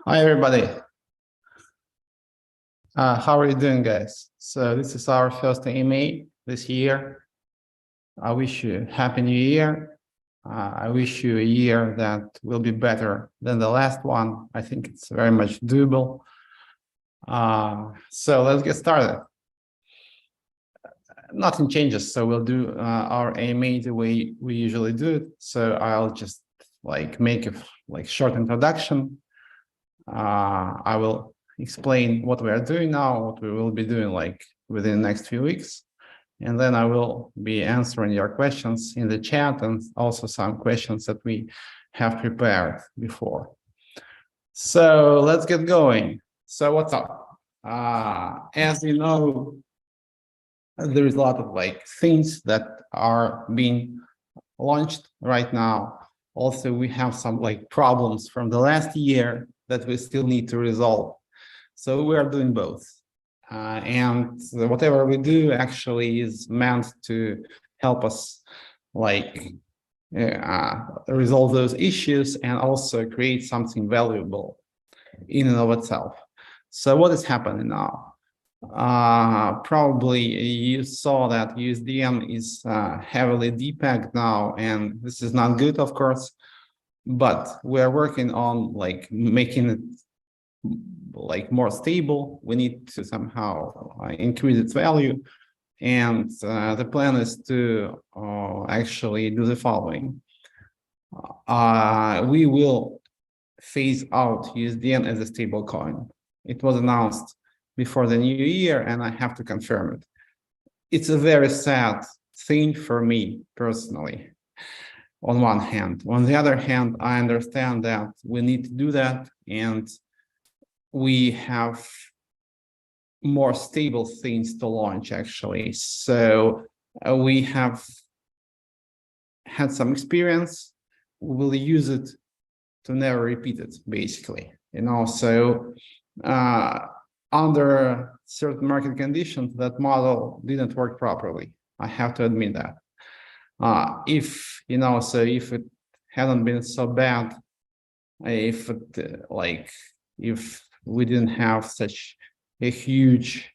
Hi, everybody. How are you doing, guys? So this is our first AMA this year. I wish you a happy new year. I wish you a year that will be better than the last one. I think it's very much doable. So let's get started. Nothing changes, so we'll do our AMA the way we usually do it. So I'll just make a short introduction. I will explain what we are doing now, what we will be doing within the next few weeks. And then I will be answering your questions in the chat and also some questions that we have prepared before. So let's get going. So what's up? As you know, there is a lot of things that are being launched right now. Also, we have some problems from the last year that we still need to resolve. So we are doing both. And whatever we do actually is meant to help us resolve those issues and also create something valuable in and of itself. So what is happening now? Probably you saw that USDN is heavily depegged now, and this is not good, of course, but we are working on making it more stable. We need to somehow increase its value, and the plan is to actually do the following. We will phase out USDN as a stablecoin. It was announced before the new year, and I have to confirm it. It's a very sad thing for me personally, on one hand. On the other hand, I understand that we need to do that, and we have more stable things to launch, actually. So we have had some experience. We will use it to never repeat it, basically. So under certain market conditions, that model didn't work properly. I have to admit that. If it hadn't been so bad, if we didn't have such a huge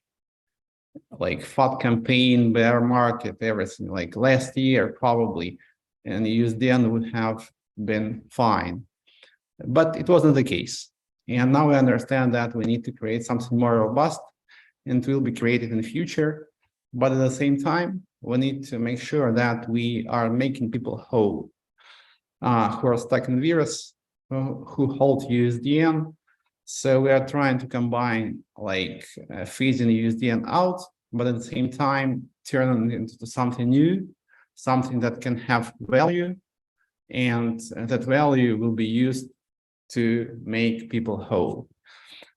FUD campaign, bear market, everything last year probably, and USDN would have been fine. But it wasn't the case. And now we understand that we need to create something more robust, and it will be created in the future. But at the same time, we need to make sure that we are making people whole, who are stuck in virus, who hold USDN. So we are trying to combine phasing USDN out, but at the same time, turning it into something new, something that can have value, and that value will be used to make people whole.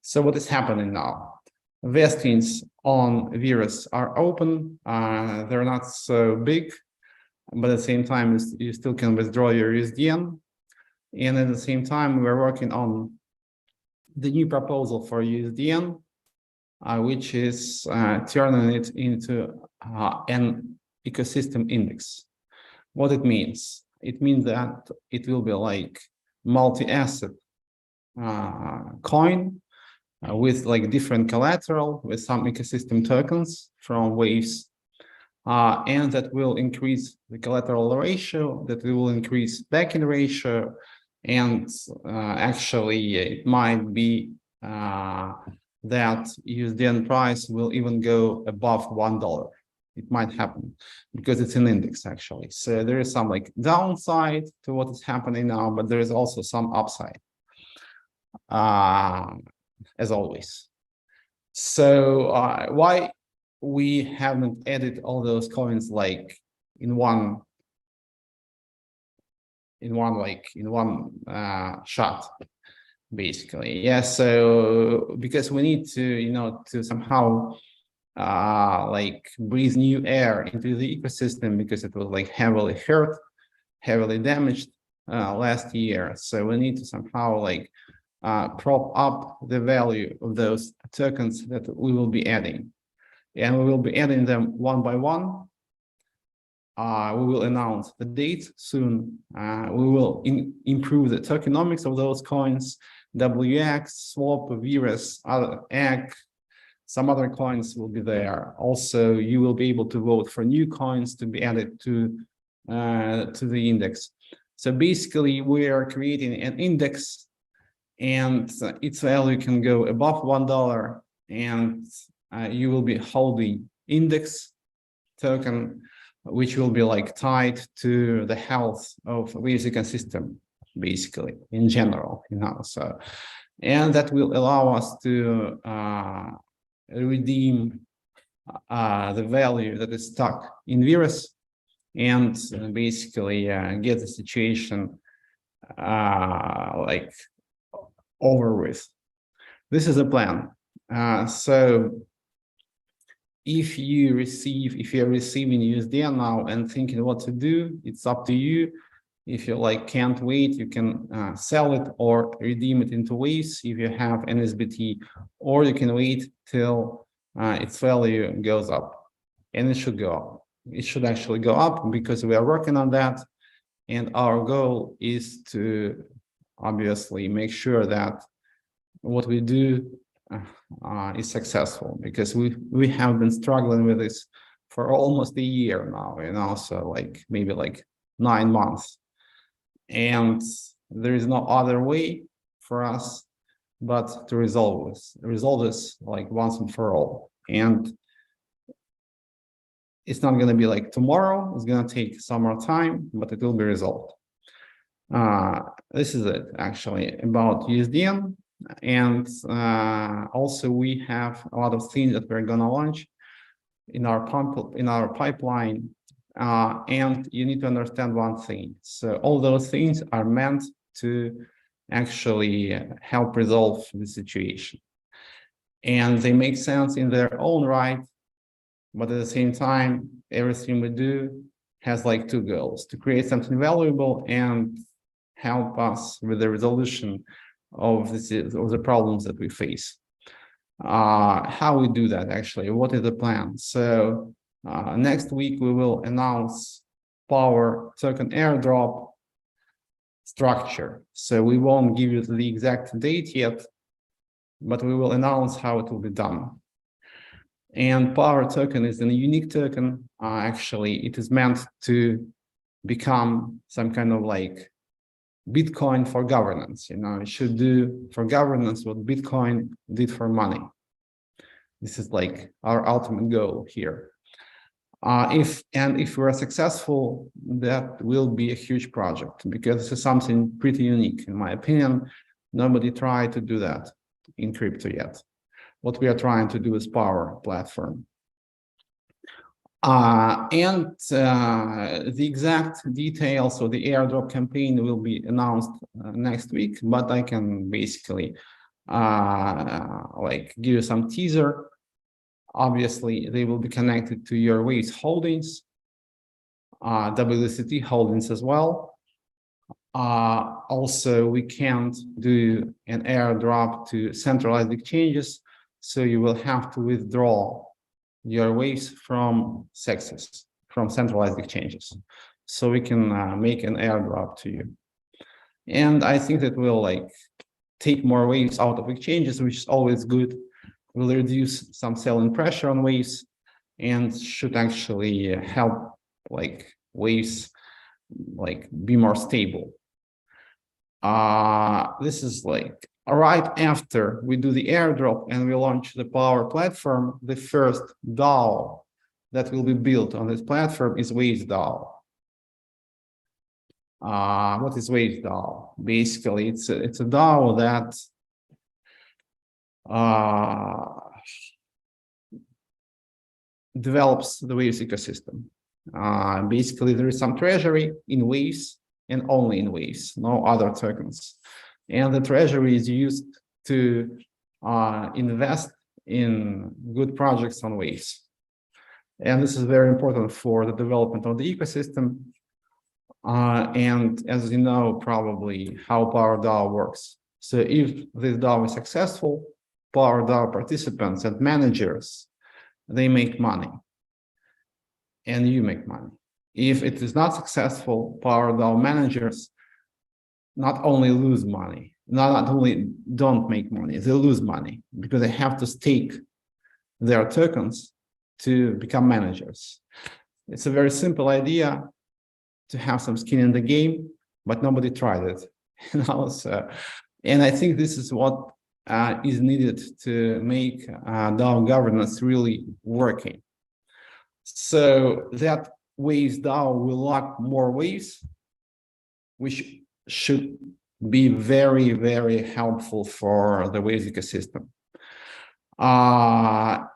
So what is happening now? Vestings on virus are open. They're not so big, but at the same time, you still can withdraw your USDN. And at the same time, we're working on the new proposal for USDN, which is turning it into an ecosystem index. What it means? It means that it will be multi-asset coin with different collateral, with some ecosystem tokens from waves, and that will increase the collateral ratio, that will increase backing ratio, and actually it might be that USDN price will even go above $1. It might happen because it's an index, actually. So there is some downside to what is happening now, but there is also some upside, as always. So why we haven't added all those coins in one shot, basically? Yeah, so because we need to to somehow breathe new air into the ecosystem, because it was heavily hurt, heavily damaged last year. So we need to somehow prop up the value of those tokens that we will be adding, and we will be adding them one by one. We will announce the date soon. We will improve the tokenomics of those coins. WX, Swap, Virus, other egg, some other coins will be there. Also, you will be able to vote for new coins to be added to the index. So basically, we are creating an index, and its value can go above $1, and you will be holding index token, which will be like tied to the health of Waves ecosystem, basically in general, So, and that will allow us to redeem the value that is stuck in Virus, and basically get the situation like over with. This is a plan. So if you're receiving USDN now and thinking what to do, it's up to you. If you can't wait, you can sell it or redeem it into Waves if you have NSBT, or you can wait till its value goes up, and it should go up. It should actually go up because we are working on that, and our goal is to obviously make sure that what we do is successful, because we have been struggling with this for almost a year now, so maybe 9 months, and there is no other way for us but to resolve this once and for all. And it's not going to be tomorrow. It's going to take some more time, but it will be resolved. This is it actually about USDN. And also we have a lot of things that we're going to launch in our pipeline. And you need to understand one thing. So all those things are meant to actually help resolve the situation. And they make sense in their own right. But at the same time, everything we do has two goals: to create something valuable and help us with the resolution of the problems that we face. How we do that actually? What is the plan? So next week we will announce Power token airdrop structure. So we won't give you the exact date yet, but we will announce how it will be done. And Power token is a unique token. Actually, it is meant to become some kind of Bitcoin for governance. It should do for governance what Bitcoin did for money. This is our ultimate goal here. If we're successful, that will be a huge project, because this is something pretty unique, in my opinion. Nobody tried to do that in crypto yet. What we are trying to do is Power platform. And the exact details of the airdrop campaign will be announced next week, but I can basically give you some teaser. Obviously, they will be connected to your Waves holdings, WCT holdings as well. Also, we can't do an airdrop to centralized exchanges, so you will have to withdraw your Waves from CEXes, from centralized exchanges. So we can make an airdrop to you. And I think that will take more Waves out of exchanges, which is always good. Will reduce some selling pressure on Waves and should actually help Waves be more stable. This is right after we do the airdrop and we launch the Power platform. The first DAO that will be built on this platform is Waves DAO. What is Waves DAO? Basically, it's a DAO that develops the Waves ecosystem. Basically, there is some treasury in Waves and only in Waves, no other tokens. And the treasury is used to invest in good projects on Waves. And this is very important for the development of the ecosystem. And as you know, probably how Power DAO works. So if this DAO is successful, Power DAO participants and managers, they make money. And you make money. If it is not successful, Power DAO managers not only lose money, not only don't make money, they lose money because they have to stake their tokens to become managers. It's a very simple idea to have some skin in the game, but nobody tried it. So, and I think this is what is needed to make DAO governance really working. So that Waves DAO will lock more waves, which should be very, very helpful for the Waves ecosystem.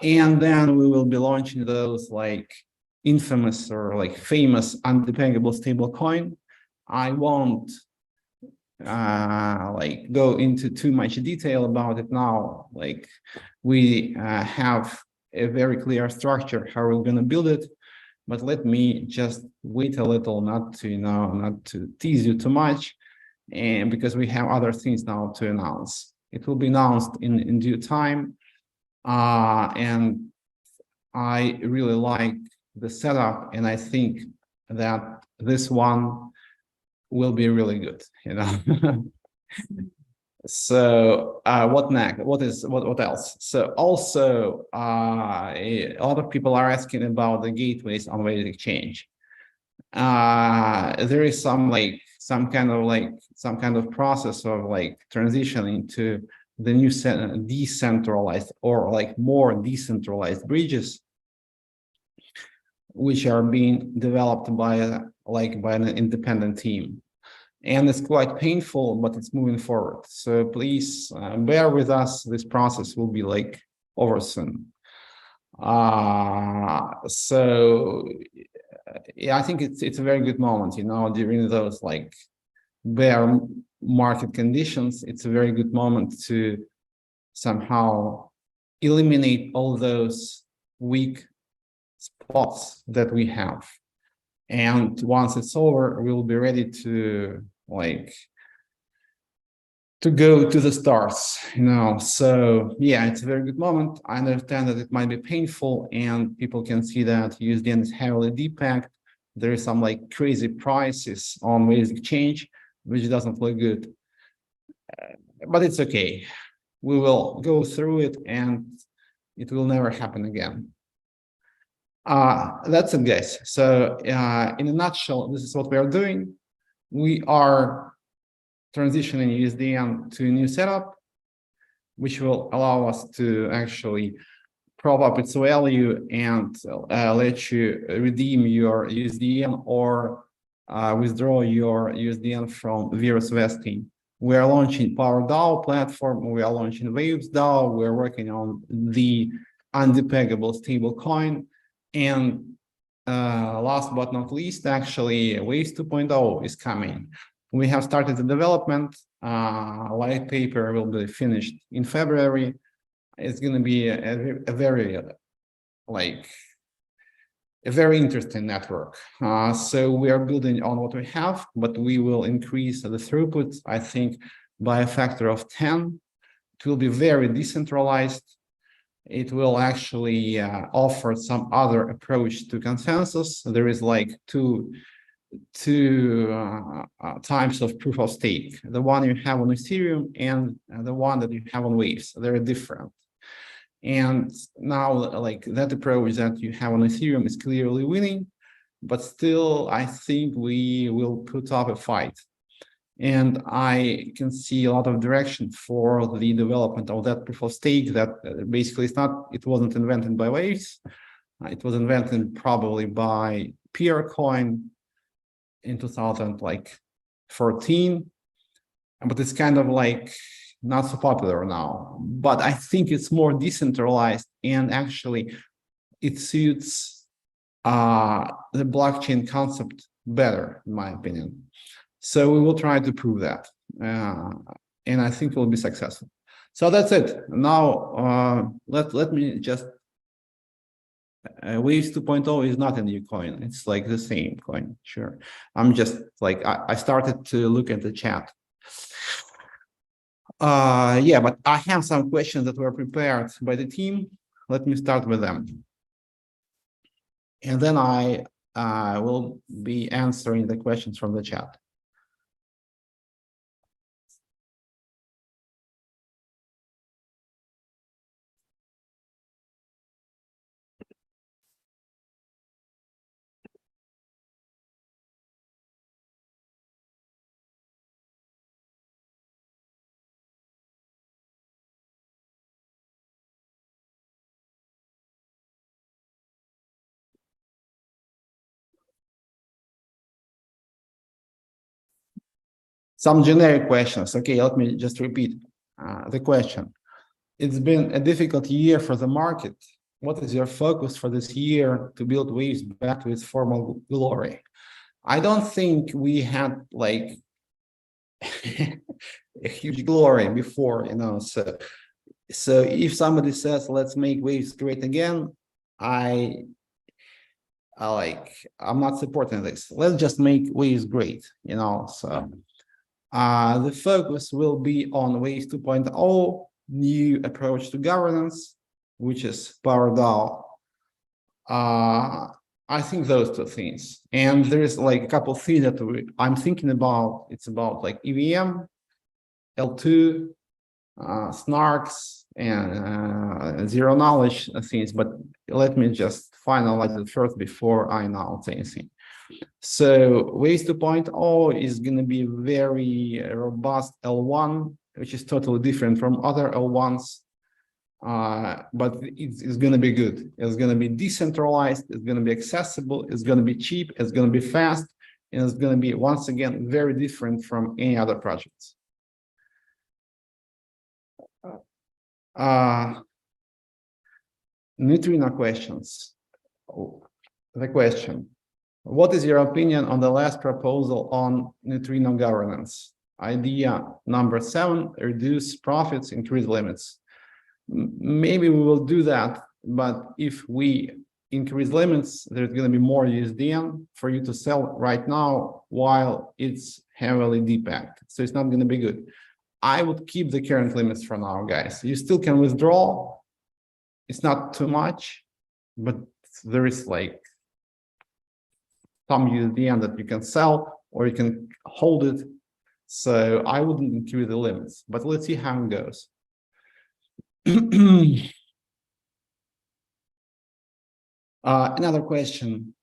And then we will be launching those like infamous or like famous undependable stablecoin. I won't like go into too much detail about it now. Like we have a very clear structure how we're going to build it, but let me just wait a little, not to tease you too much, and because we have other things now to announce. It will be announced in due time, and I really like the setup, and I think that this one will be really good, So what next? What else? So also a lot of people are asking about the gateways on Waves Exchange. There is some kind of process of like transitioning to the new decentralized or like more decentralized bridges, which are being developed by an independent team. And it's quite painful, but it's moving forward. So please bear with us. This process will be like over soon. So yeah, I think it's a very good moment, during those like bear market conditions. It's a very good moment to somehow eliminate all those weak spots that we have. And once it's over, we'll be ready to go to the stars, So yeah, it's a very good moment. I understand that it might be painful, and people can see that USDN is heavily depacked. There is some like crazy prices on Waves Exchange, which doesn't look good. But it's okay. We will go through it, and it will never happen again. That's it, guys. So in a nutshell, this is what we are doing. We are transitioning USDN to a new setup, which will allow us to actually prop up its value and let you redeem your USDN or withdraw your USDN from Virus vesting. We are launching Power DAO platform. We are launching Waves DAO. We're working on the undepeggable stablecoin. And last but not least, actually, Waves 2.0 is coming. We have started the development. White paper will be finished in February. It's going to be a very interesting network. So we are building on what we have, but we will increase the throughput, I think, by a factor of 10. It will be very decentralized. It will actually offer some other approach to consensus. There is like two types of proof of stake. The one you have on Ethereum and the one that you have on Waves. They're different. And now, like that approach that you have on Ethereum is clearly winning, but still, I think we will put up a fight. And I can see a lot of direction for the development of that proof of stake that basically it wasn't invented by Waves. It was invented probably by Peercoin in 2014, but it's kind of like not so popular now. But I think it's more decentralized, and actually it suits the blockchain concept better, in my opinion. So we will try to prove that, and I think we'll be successful. So that's it. Now let me just. Waves 2.0 is not a new coin. It's like the same coin. Sure. I'm just like I started to look at the chat. Yeah, but I have some questions that were prepared by the team. Let me start with them. And then I will be answering the questions from the chat. Some generic questions. Okay, let me just repeat the question. It's been a difficult year for the market. What is your focus for this year to build Waves back to its former glory? I don't think we had like a huge glory before, you know. So if somebody says, let's make Waves great again, I'm not supporting this. Let's just make Waves great, you know. So the focus will be on Waves 2.0, new approach to governance, which is PowerDAO. I think those two things. And there is like a couple of things that I'm thinking about. It's about like EVM, L2, snarks, and zero knowledge things. But let me just finalize it first before I announce anything. So Waves 2.0 is going to be very robust L1, which is totally different from other L1s. But it's going to be good. It's going to be decentralized. It's going to be accessible. It's going to be cheap. It's going to be fast. And it's going to be, once again, very different from any other projects. Neutrino questions. The question: what is your opinion on the last proposal on neutrino governance? Idea number 7, reduce profits, increase limits. Maybe we will do that, but if we increase limits, there's going to be more USDN for you to sell right now while it's heavily depacked. So it's not going to be good. I would keep the current limits for now, guys. You still can withdraw. It's not too much, but there is like some USDN that you can sell or you can hold it. So I wouldn't increase the limits, but let's see how it goes. Another question.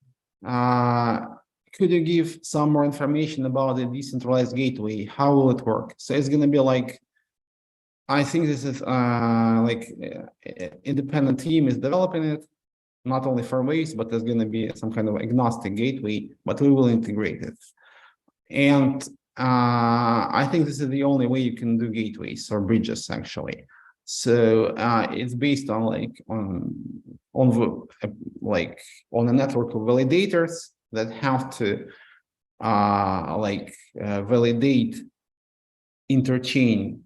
Could you give some more information about the decentralized gateway? How will it work? So it's going to be like, I think this is independent team is developing it, not only for Waves, but there's going to be some kind of agnostic gateway, but we will integrate it. And I think this is the only way you can do gateways or bridges, actually. So it's based on on a network of validators that have to validate interchain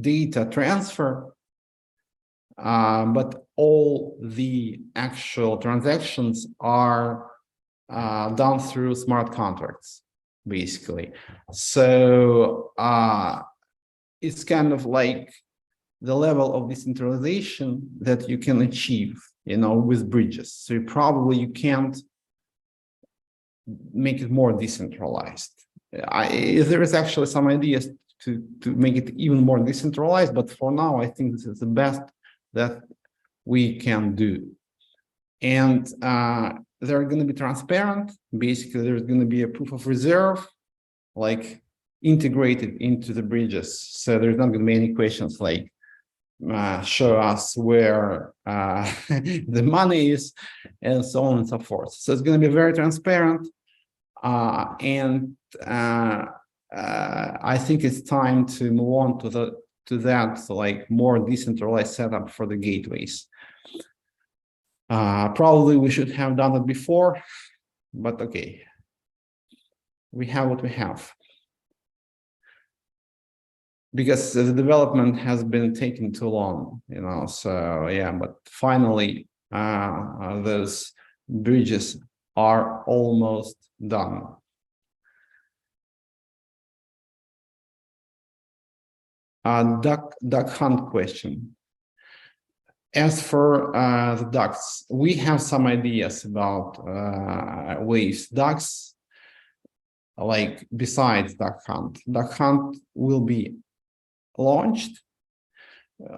data transfer, but all the actual transactions are done through smart contracts, basically. So it's kind of like the level of decentralization that you can achieve, you know, with bridges. So you can't make it more decentralized. There is actually some ideas to make it even more decentralized, but for now, I think this is the best that we can do. And they're going to be transparent. Basically, there's going to be a proof of reserve, like integrated into the bridges. So there's not going to be any questions like, show us where the money is, and so on and so forth. So it's going to be very transparent. And I think it's time to move on to that like more decentralized setup for the gateways. Probably we should have done it before, but okay, we have what we have, because the development has been taking too long, you know. So yeah, but finally those bridges are almost done. Duck hunt question. As for the ducks, we have some ideas about Waves ducks, like besides duck hunt. Duck hunt will be launched,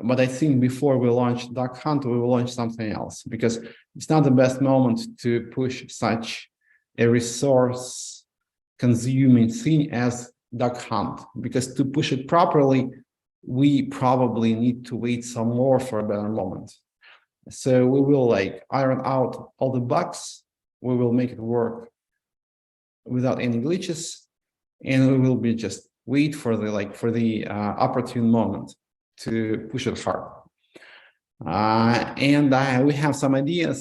but I think before we launch duck hunt, we will launch something else, because it's not the best moment to push such a resource consuming thing as duck hunt, because to push it properly, we probably need to wait some more for a better moment. So we will like iron out all the bugs, we will make it work without any glitches, and we wait for the opportune moment to push it hard. And we have some ideas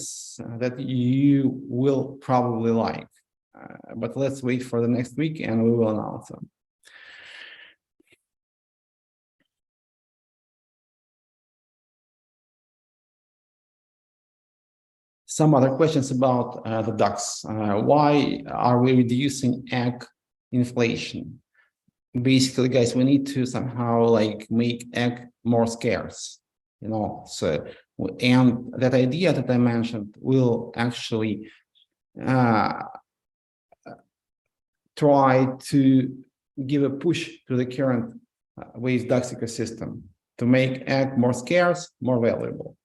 that you will probably like, but let's wait for the next week and we will announce them. Some other questions about the ducks. Why are we reducing egg inflation? Basically, guys, we need to somehow like make egg more scarce, you know. So, and that idea that I mentioned will actually try to give a push to the current waste ducks ecosystem to make egg more scarce, more valuable.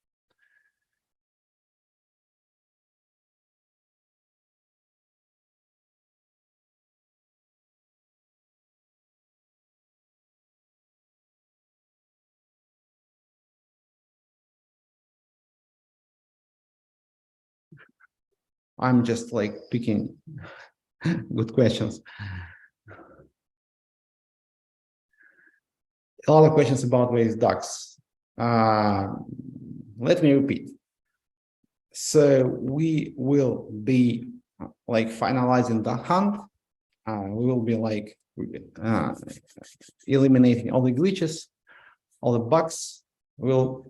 I'm just like picking good questions. A lot of questions about waste ducks. Let me repeat. So we will be like finalizing the hunt. We will be like eliminating all the glitches, all the bugs. We'll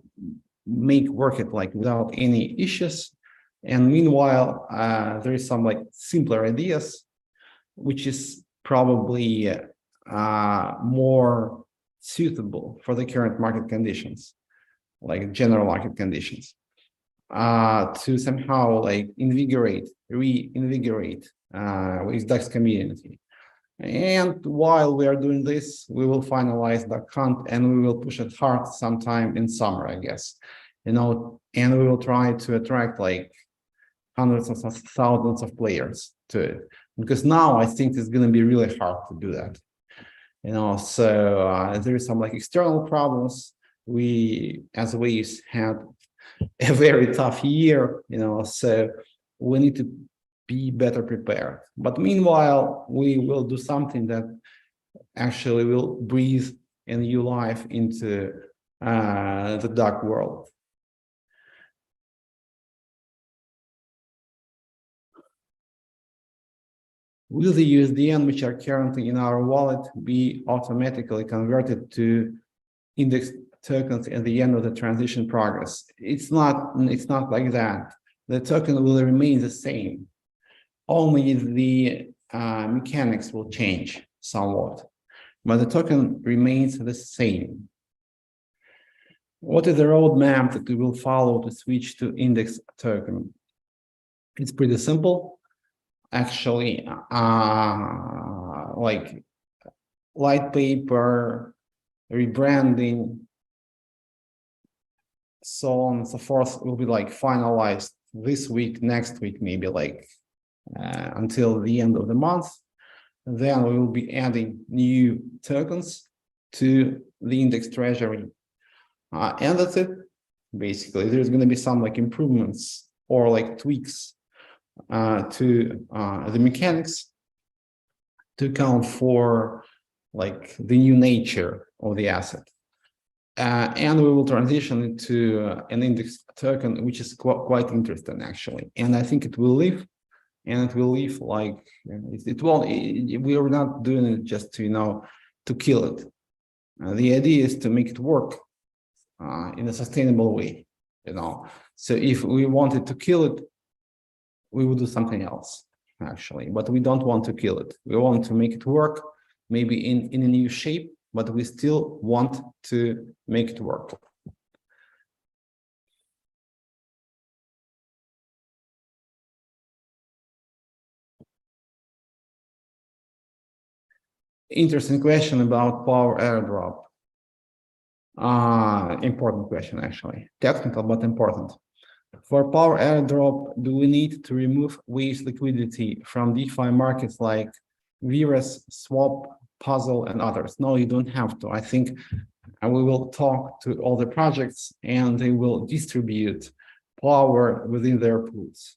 make work it like without any issues. And meanwhile, there is some like simpler ideas, which is probably more suitable for the current market conditions, like general market conditions, to somehow like reinvigorate with DAX community. And while we are doing this, we will finalize the hunt and we will push it hard sometime in summer, I guess, you know, and we will try to attract like hundreds of thousands of players to it, because now I think it's going to be really hard to do that, you know. So there is some like external problems. We as Waves had a very tough year, you know, so we need to be better prepared. But meanwhile, we will do something that actually will breathe a new life into the dark world. Will the USDN, which are currently in our wallet, be automatically converted to index tokens at the end of the transition progress? It's not like that. The token will remain the same. Only the mechanics will change somewhat, but the token remains the same. What is the roadmap that we will follow to switch to index token? It's pretty simple. Actually, like white paper, rebranding, so on and so forth will be like finalized this week, next week, maybe like until the end of the month. Then we will be adding new tokens to the index treasury. And that's it. Basically, there's going to be some like improvements or like tweaks to the mechanics to account for like the new nature of the asset. And we will transition into an index token, which is quite interesting actually. And I think it will live, and it will live like it won't. We are not doing it just to, you know, to kill it. The idea is to make it work in a sustainable way, you know. So if we wanted to kill it, we would do something else actually, but we don't want to kill it. We want to make it work, maybe in a new shape, but we still want to make it work. Interesting question about power airdrop. Important question, actually. Technical, but important. For power airdrop, do we need to remove Waves liquidity from DeFi markets like Virus, Swap, Puzzle, and others? No, you don't have to. I think we will talk to all the projects and they will distribute power within their pools.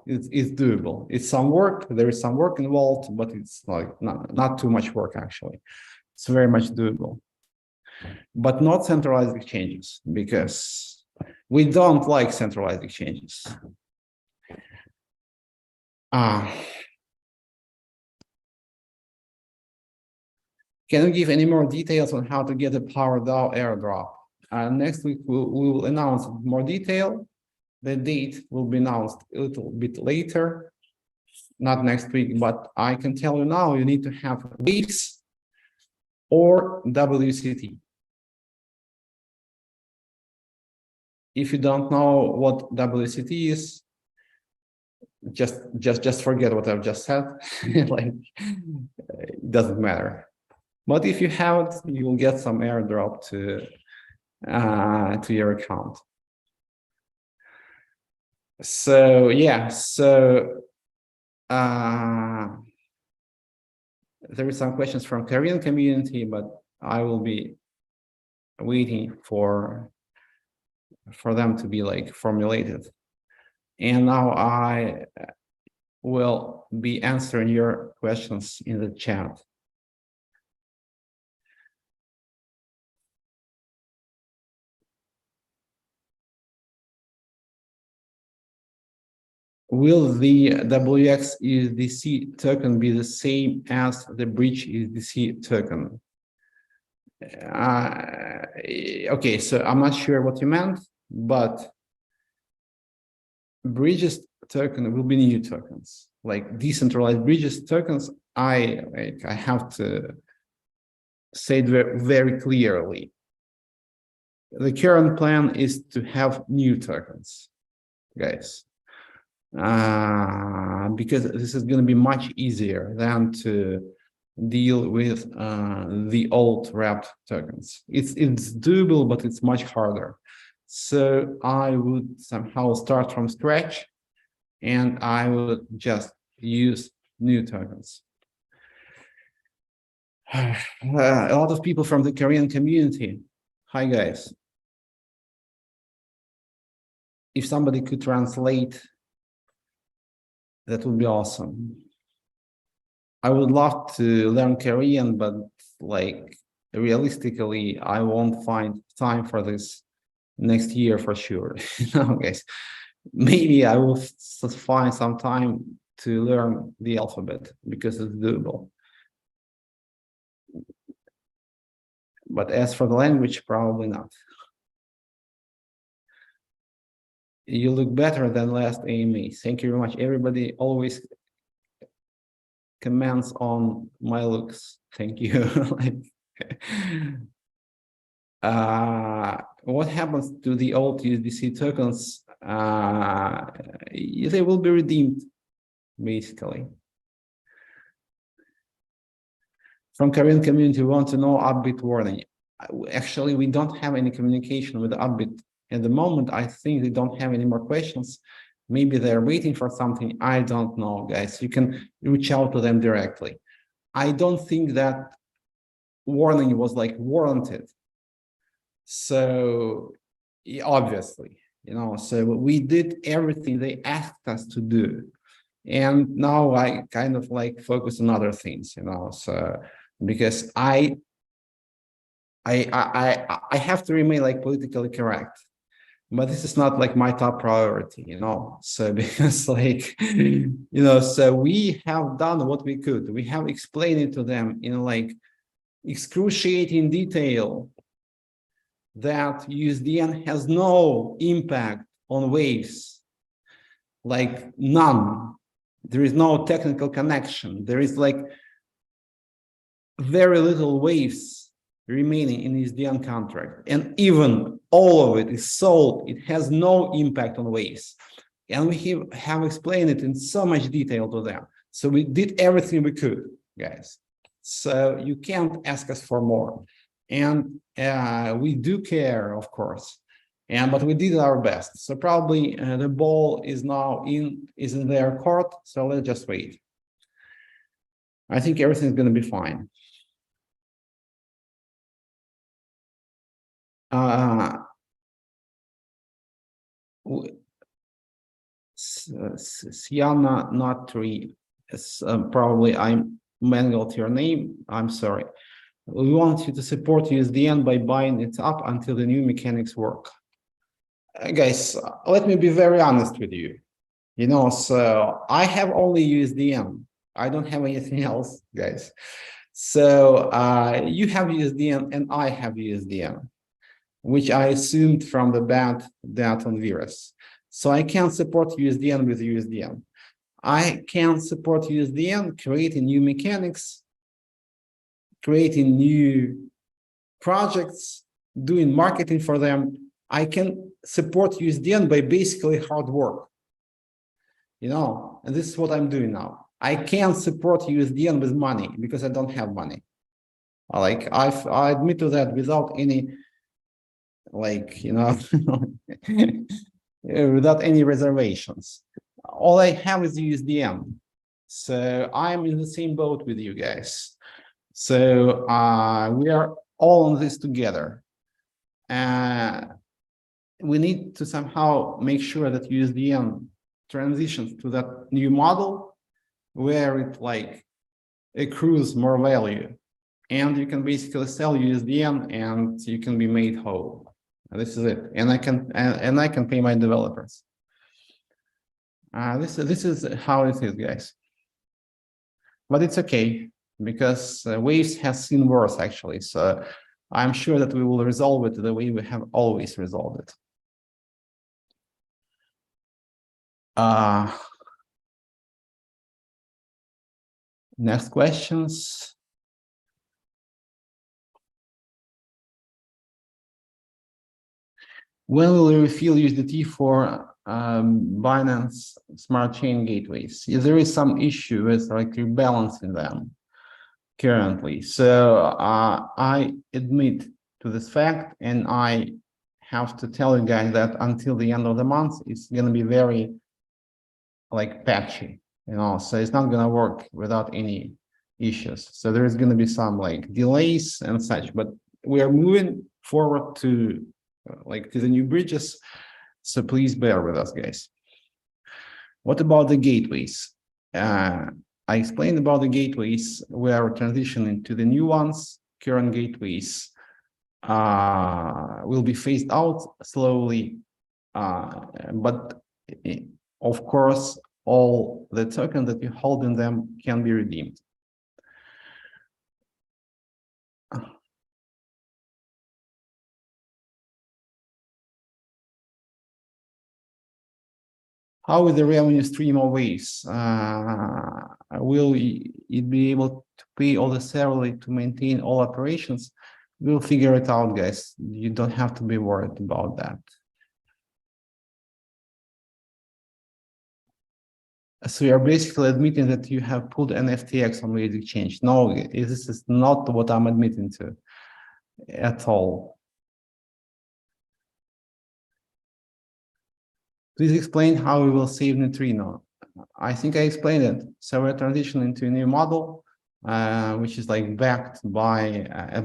It's doable. It's some work. There is some work involved, but it's like not too much work actually. It's very much doable, but not centralized exchanges, because we don't like centralized exchanges. Can you give any more details on how to get a PowerDAO airdrop? Next week, we will announce more detail. The date will be announced a little bit later, not next week, but I can tell you now, you need to have Waves or WCT. If you don't know what WCT is, just forget what I've just said. Like, it doesn't matter. But if you have it, you will get some airdrop to your account. So yeah, so there is some questions from Korean community, but I will be waiting for them to be like formulated. And now I will be answering your questions in the chat. Will the WX USDC token be the same as the bridge USDC token? Okay, so I'm not sure what you meant, but bridges token will be new tokens, like decentralized bridges tokens. I have to say it very clearly. The current plan is to have new tokens, guys. Because this is going to be much easier than to deal with the old wrapped tokens. It's doable, but it's much harder. So I would somehow start from scratch, and I would just use new tokens. A lot of people from the Korean community. Hi, guys. If somebody could translate, that would be awesome. I would love to learn Korean, but like realistically, I won't find time for this next year for sure. No, guys, maybe I will find some time to learn the alphabet because it's doable. But as for the language, probably not. You look better than last AMA. Thank you very much. Everybody always comments on my looks. Thank you. What happens to the old USDC tokens? They will be redeemed, basically. From Korean community, we want to know upbit warning. Actually, we don't have any communication with the upbit at the moment. I think they don't have any more questions. Maybe they're waiting for something. I don't know, guys. You can reach out to them directly. I don't think that warning was like warranted. So obviously, so we did everything they asked us to do. And now I kind of like focus on other things, so because I have to remain like politically correct, but this is not like my top priority, so because like, so we have done what we could. We have explained it to them in like excruciating detail that USDN has no impact on waves, like none. There is no technical connection. There is like very little waves remaining in USDN contract. And even all of it is sold. It has no impact on waves. And we have explained it in so much detail to them. So we did everything we could, guys. So you can't ask us for more. And we do care, of course. But we did our best. So probably the ball is now in their court. So let's just wait. I think everything is going to be fine. Siana Notri, probably I mangled your name. I'm sorry. We want you to support USDN by buying it up until the new mechanics work. Guys, let me be very honest with you. You know, so I have only USDN. I don't have anything else, guys. So you have USDN and I have USDN, which I assumed from the bad data on virus. So I can support USDN with USDN. I can support USDN, creating new mechanics, creating new projects, doing marketing for them. I can support USDN by basically hard work. You know, and this is what I'm doing now. I can't support USDN with money because I don't have money. Like I admit to that without any, like, you know, without any reservations. All I have is USDN. So I'm in the same boat with you guys. So we are all on this together. We need to somehow make sure that USDN transitions to that new model where it like accrues more value, and you can basically sell USDN and you can be made whole. And this is it, and I can pay my developers. This is how it is, guys. But it's okay because Waves has seen worse actually. So I'm sure that we will resolve it the way we have always resolved it. Next questions. When will we refill USDT for Binance Smart Chain gateways? Yeah, there is some issue with like rebalancing them currently. So I admit to this fact, and I have to tell you guys that until the end of the month, it's going to be very like patchy, you know, so it's not going to work without any issues. So there is going to be some like delays and such, but we are moving forward to like to the new bridges. So please bear with us, guys. What about the gateways? I explained about the gateways. We are transitioning to the new ones. Current gateways will be phased out slowly, but of course, all the tokens that you hold in them can be redeemed. How is the revenue stream of Waves? Will it be able to pay all the salary to maintain all operations? We'll figure it out, guys. You don't have to be worried about that. So you're basically admitting that you have pulled an FTX on Waves exchange. No, this is not what I'm admitting to at all. Please explain how we will save neutrino. I think I explained it. So we're transitioning to a new model, which is like backed by a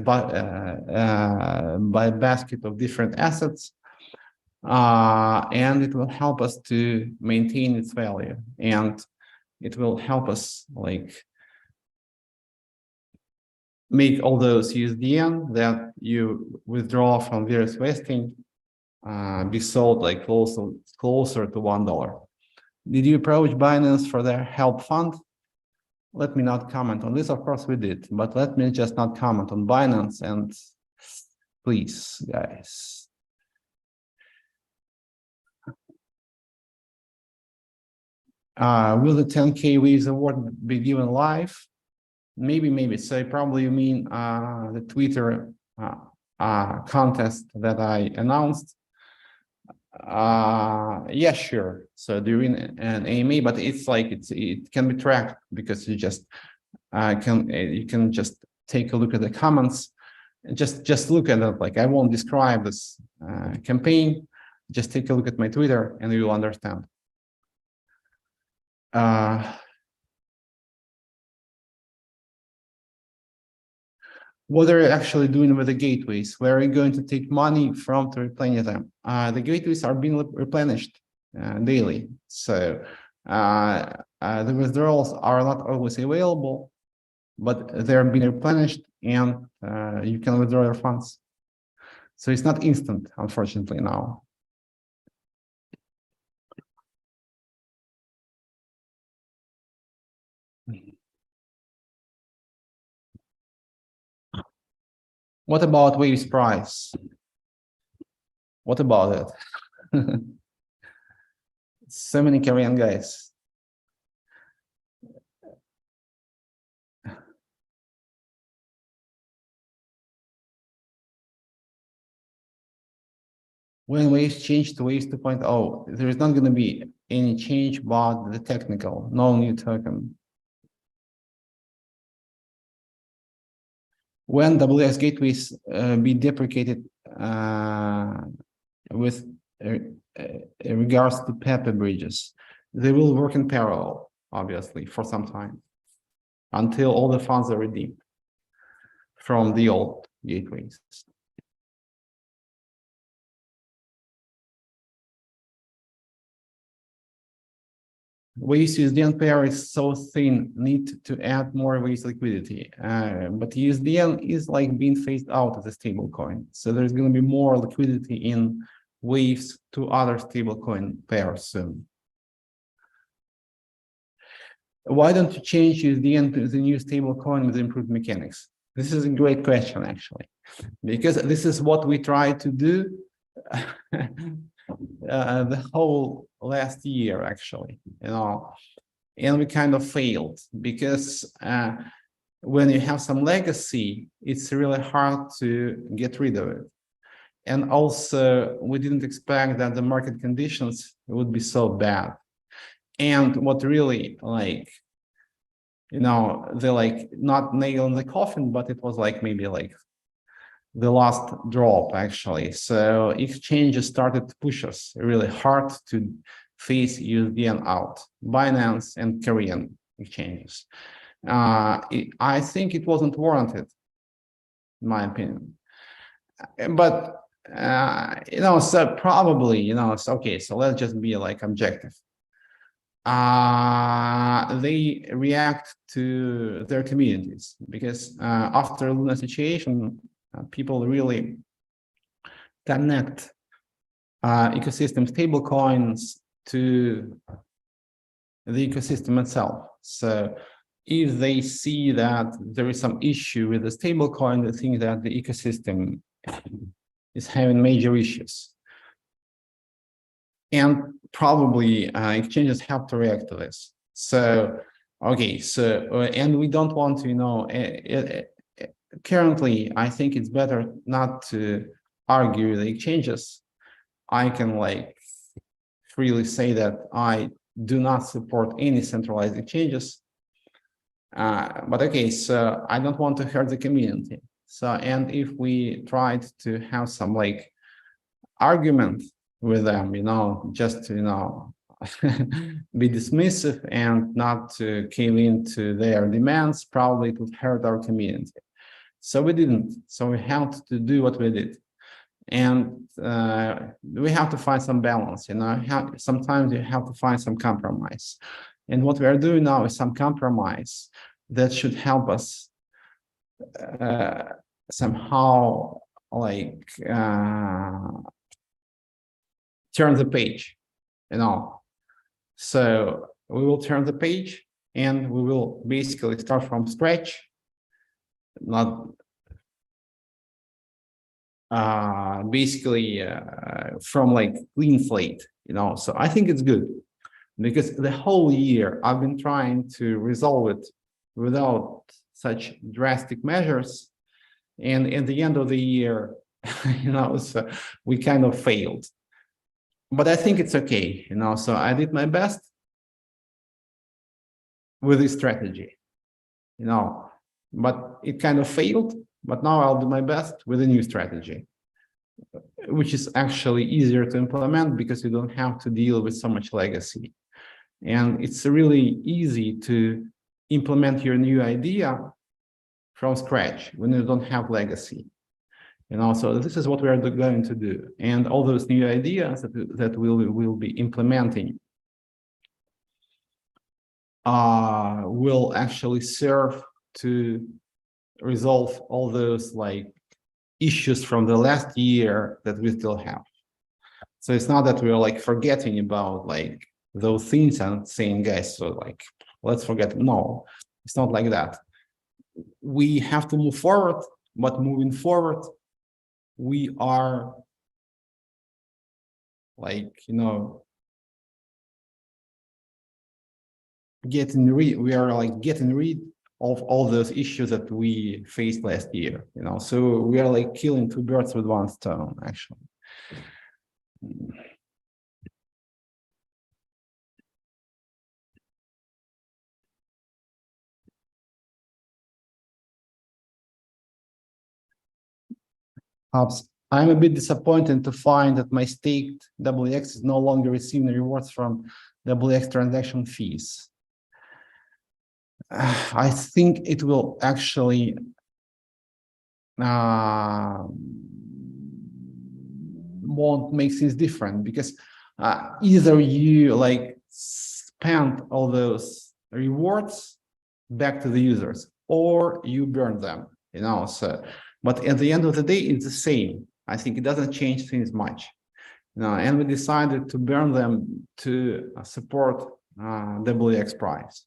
basket of different assets, and it will help us to maintain its value, and it will help us like make all those USDN that you withdraw from various vesting be sold like closer to $1. Did you approach Binance for their help fund? Let me not comment on this. Of course we did, but let me just not comment on Binance, and please, guys. Will the 10K Waves award be given live? Maybe. So probably you mean the Twitter contest that I announced. Yeah, sure. So during an AMA, but it's like it can be tracked because you just you can just take a look at the comments and just look at it. Like I won't describe this campaign. Just take a look at my Twitter and you will understand. What are you actually doing with the gateways? Where are you going to take money from to replenish them? The gateways are being replenished daily. So the withdrawals are not always available, but they're being replenished and you can withdraw your funds. So it's not instant, unfortunately, now. What about Wave's price? What about it? So many Korean guys. When Waves change to Waves 2.0, there is not going to be any change but the technical, no new token. When WS gateways be deprecated with regards to Pepe bridges, they will work in parallel, obviously, for some time, until all the funds are redeemed from the old gateways. Waves USDN pair is so thin, need to add more Waves liquidity. But USDN is like being phased out as a stable coin. So there's going to be more liquidity in Waves to other stablecoin pairs soon. Why don't you change USDN to the new stablecoin with improved mechanics? This is a great question, actually, because this is what we tried to do the whole last year, actually, and we kind of failed because when you have some legacy, it's really hard to get rid of it. And also, we didn't expect that the market conditions would be so bad. And what really, like, they're like not nail in the coffin, but it was like maybe like the last drop, actually. So exchanges started to push us really hard to phase USDN out, Binance and Korean exchanges. I think it wasn't warranted, in my opinion. But so probably, it's okay. So let's just be like objective. They react to their communities because after Luna situation, people really connect ecosystem stablecoins to the ecosystem itself. So if they see that there is some issue with the stablecoin, they think that the ecosystem is having major issues. And probably exchanges have to react to this. So, okay, so, and we don't want to, currently, I think it's better not to argue the exchanges. I can like freely say that I do not support any centralized exchanges. But okay, so I don't want to hurt the community. So, and if we tried to have some like argument with them, just to, be dismissive and not to cave into their demands, probably it would hurt our community. So we didn't. So we had to do what we did. And we have to find some balance, sometimes you have to find some compromise. And what we are doing now is some compromise that should help us somehow like turn the page, So we will turn the page and we will basically start from scratch, not basically from like clean slate, So I think it's good because the whole year I've been trying to resolve it without such drastic measures. And at the end of the year, so we kind of failed. But I think it's okay, so I did my best with this strategy, but it kind of failed. But now I'll do my best with a new strategy, which is actually easier to implement because you don't have to deal with so much legacy. And it's really easy to implement your new idea from scratch when you don't have legacy. So this is what we are going to do. And all those new ideas that we'll be implementing will actually serve to resolve all those like issues from the last year that we still have. So it's not that we're like forgetting about like those things and saying, guys, so like, let's forget. No, it's not like that. We have to move forward, but moving forward, we are like, we are like getting rid of all those issues that we faced last year, so we are like killing two birds with one stone, actually. I'm a bit disappointed to find that my staked WX is no longer receiving rewards from WX transaction fees. I think it will actually won't make things different, because either you like spend all those rewards back to the users or you burn them, so, but at the end of the day, it's the same. I think it doesn't change things much. And we decided to burn them to support WX price.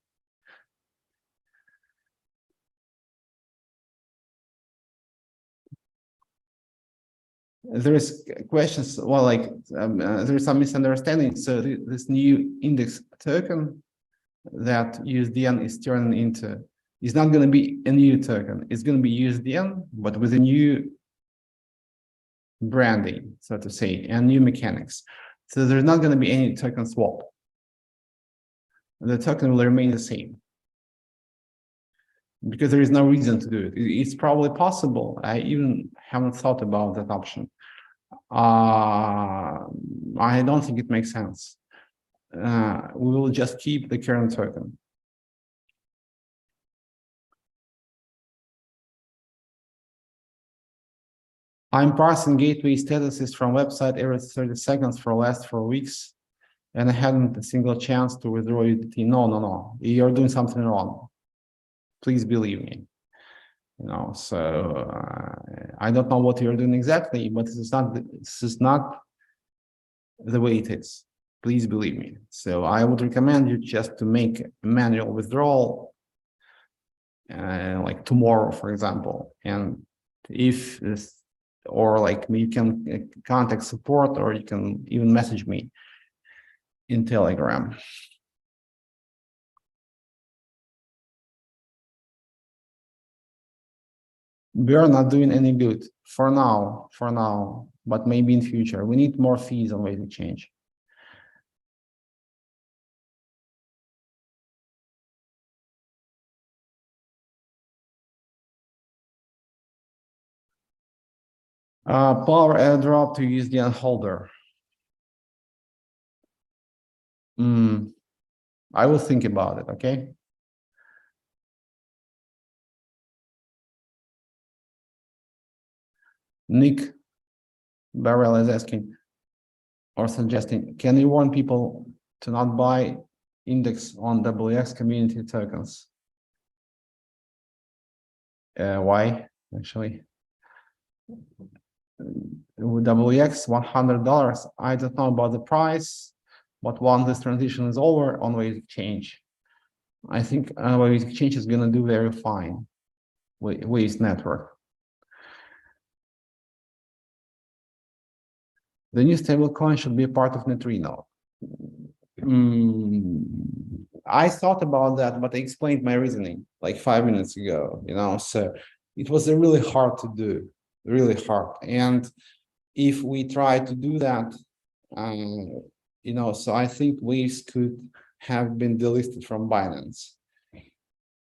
There is questions, well, like there is some misunderstanding. So this new index token that USDN is turning into is not going to be a new token. It's going to be USDN, but with a new branding, so to say, and new mechanics. So there's not going to be any token swap. The token will remain the same, because there is no reason to do it. It's probably possible. I even haven't thought about that option. I don't think it makes sense. We will just keep the current token. I'm parsing gateway statuses from website every 30 seconds for the last 4 weeks, and I hadn't a single chance to withdraw USDT. No. You're doing something wrong. Please believe me. So I don't know what you're doing exactly, but this is not the way it is. Please believe me. So I would recommend you just to make a manual withdrawal, like tomorrow, for example. And if this, or like you can contact support, or you can even message me in Telegram. We are not doing any good for now, but maybe in future. We need more fees on Wave Exchange. Power airdrop to USDN holder. I will think about it, okay? Nick Barrel is asking or suggesting, can you warn people to not buy index on WX community tokens? Why, actually? With WX, $100. I don't know about the price, but once this transition is over on Wave Exchange, I think Wave Exchange is going to do very fine with Wave's network. The new stablecoin should be a part of Neutrino. I thought about that, but I explained my reasoning like 5 minutes ago, so it was really hard to do, really hard. And if we try to do that, so I think Waves could have been delisted from Binance.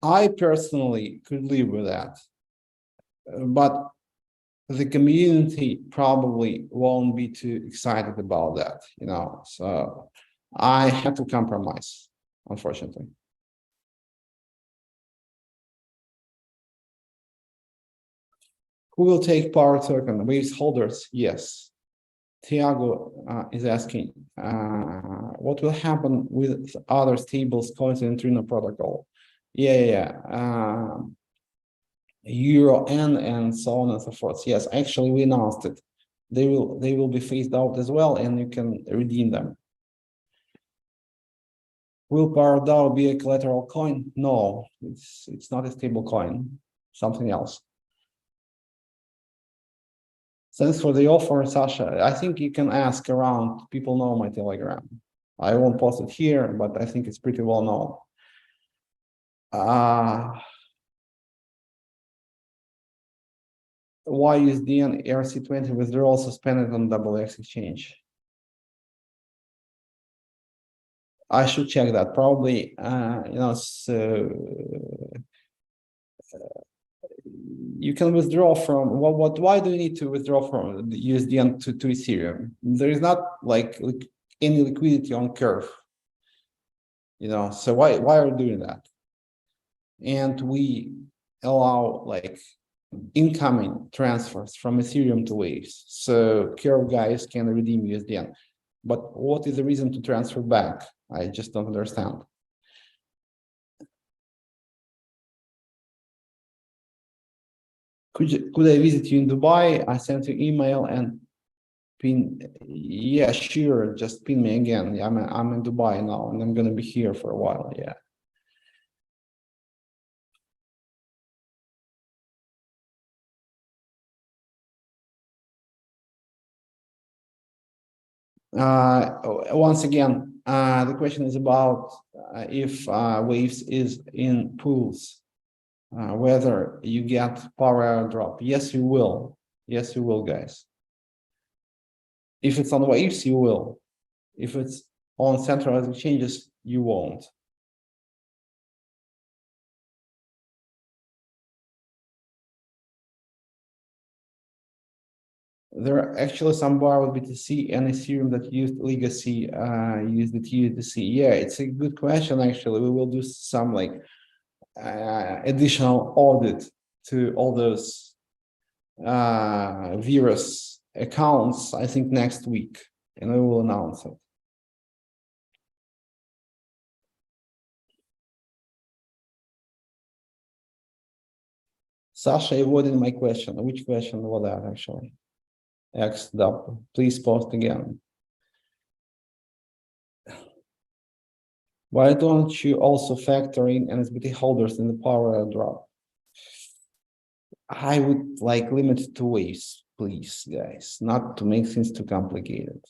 I personally could live with that, but the community probably won't be too excited about that, so I have to compromise, unfortunately. Who will take power token? Waves holders? Yes. Tiago is asking, what will happen with other stables coins in Neutrino protocol? Yeah. Euro N and so on and so forth. Yes, actually we announced it. They will be phased out as well, and you can redeem them. Will PowerDAO be a collateral coin? No, it's not a stable coin, something else. Thanks for the offer, Sasha. I think you can ask around. People know my Telegram. I won't post it here, but I think it's pretty well known. Why USDN ERC20 withdrawal suspended on XX exchange? I should check that. Probably, so you can withdraw from why do you need to withdraw from the USDN to Ethereum? There is not like any liquidity on Curve, so why are you doing that? And we allow like incoming transfers from Ethereum to Waves, so Curve guys can redeem USDN. But what is the reason to transfer back? I just don't understand. Could I visit you in Dubai? I sent you email and pin. Yeah, sure. Just pin me again. Yeah, I'm in Dubai now, and I'm gonna be here for a while. Yeah. Once again, the question is about if Waves is in pools, whether you get power airdrop. Yes, you will. Yes, you will, guys. If it's on Waves, you will. If it's on centralized exchanges, you won't. There are actually some borrowed BTC and Ethereum that used legacy USDT. Yeah, it's a good question. Actually, we will do some like additional audit to all those virus accounts, I think next week, and we will announce it. Sasha avoided my question. Which question was that actually? XW. Please post again. Why don't you also factor in NSBT holders in the power drop? I would like limit it to Waves, please, guys, not to make things too complicated.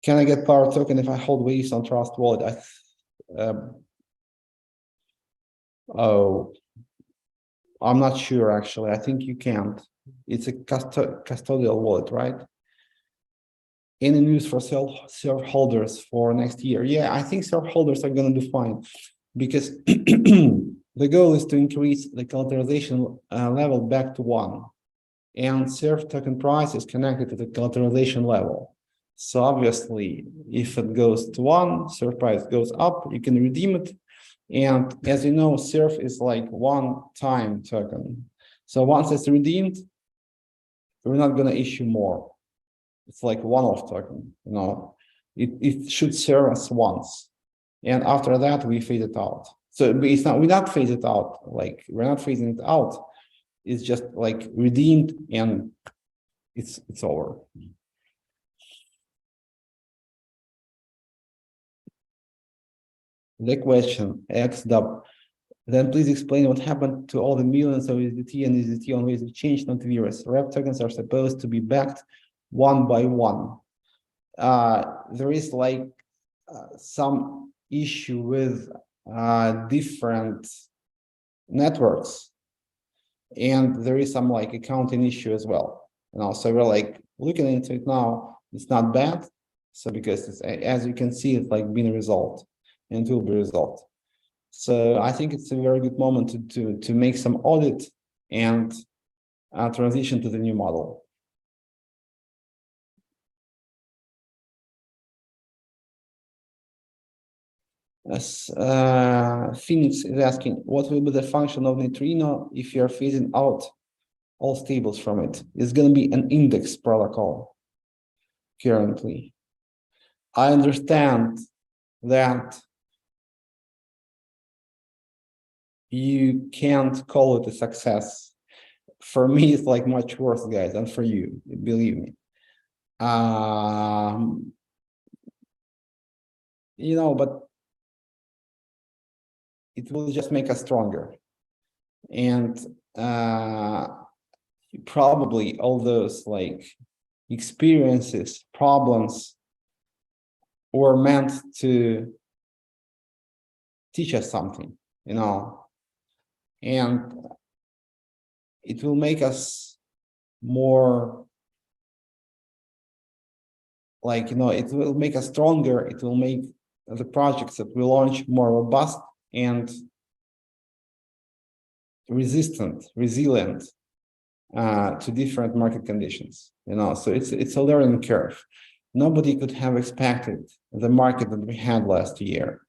Can I get power token if I hold Waves on Trust Wallet? Oh, I'm not sure actually. I think you can't. It's a custodial wallet, right? Any news for serve holders for next year? Yeah, I think serve holders are going to do fine because the goal is to increase the collateralization level back to 1, and serve token price is connected to the collateralization level. So obviously, if it goes to 1, serve price goes up, you can redeem it. And as you know, serve is like one-time token. So once it's redeemed, we're not going to issue more. It's like one-off token, it should serve us once, and after that we phase it out. So we're not phase it out, like we're not phasing it out. It's just like redeemed and it's over. The question XW. Then please explain what happened to all the millions of USDT and USDT on Waves exchange, not virus. Rep tokens are supposed to be backed one by one. There is like some issue with different networks, and there is some like accounting issue as well. So we're like looking into it now. It's not bad. So because it's, as you can see, it's like been resolved and it will be resolved. So I think it's a very good moment to make some audit and transition to the new model. As Phoenix is asking, what will be the function of Neutrino if you are phasing out all stables from it? It's going to be an index protocol currently. I understand that you can't call it a success. For me, it's like much worse, guys, than for you, believe me. But it will just make us stronger. And probably all those like experiences, problems were meant to teach us something, and it will make us more like, it will make us stronger. It will make the projects that we launch more robust and resilient to different market conditions, so it's a learning curve. Nobody could have expected the market that we had last year,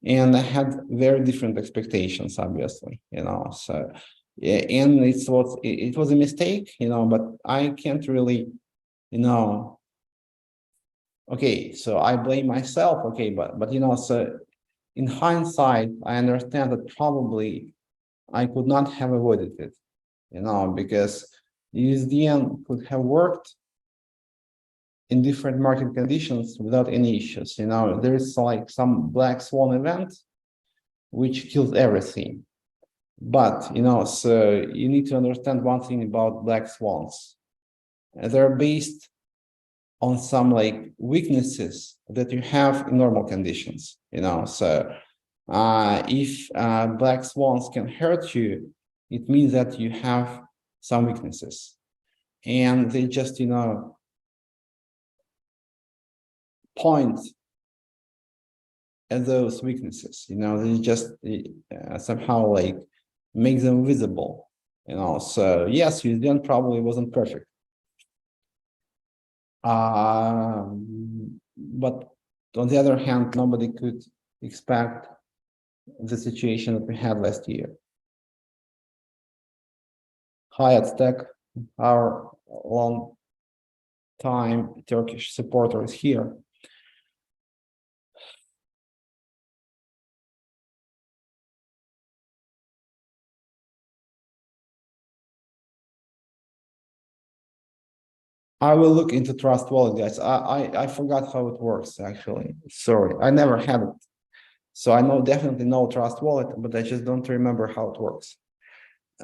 and I had very different expectations, obviously, so and it was a mistake, but I can't really, okay, so I blame myself, okay, but so in hindsight, I understand that probably I could not have avoided it, because USDN could have worked in different market conditions without any issues. There is like some black swan event which kills everything. But, so you need to understand one thing about black swans. They're based on some like weaknesses that you have in normal conditions, so if black swans can hurt you, it means that you have some weaknesses, and they just, point at those weaknesses, they just somehow like make them visible, so yes, USDN probably wasn't perfect. But on the other hand, nobody could expect the situation that we had last year. Hi at Stack, our long-time Turkish supporter is here. I will look into Trust Wallet, guys. I forgot how it works, actually. Sorry, I never had it. So I definitely know Trust Wallet, but I just don't remember how it works.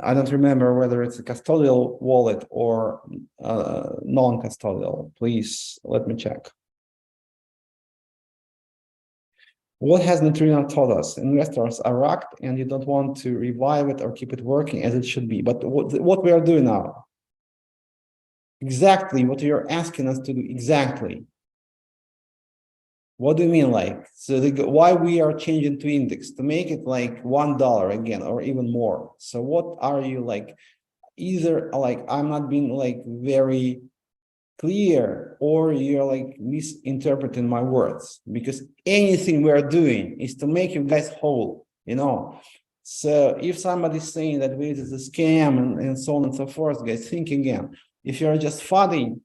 I don't remember whether it's a custodial wallet or non-custodial. Please let me check. What has Neutrino taught us? Investors are rocked and you don't want to revive it or keep it working as it should be. But what we are doing now, exactly what you're asking us to do, exactly. What do you mean, like? So why we are changing to index? To make it like $1 again or even more. So what are you like? Either like I'm not being like very clear, or you're like misinterpreting my words, because anything we are doing is to make you guys whole, So if somebody's saying that this is a scam and so on and so forth, guys, think again. If you're just fudding,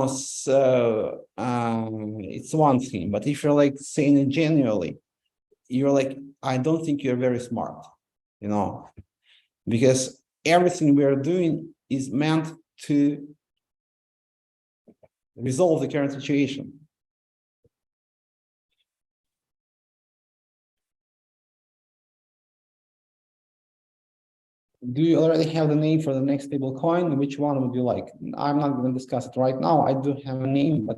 so it's one thing. But if you're like saying it genuinely, you're like, I don't think you're very smart, because everything we are doing is meant to resolve the current situation. Do you already have the name for the next stablecoin? Which one would you like? I'm not going to discuss it right now. I do have a name, but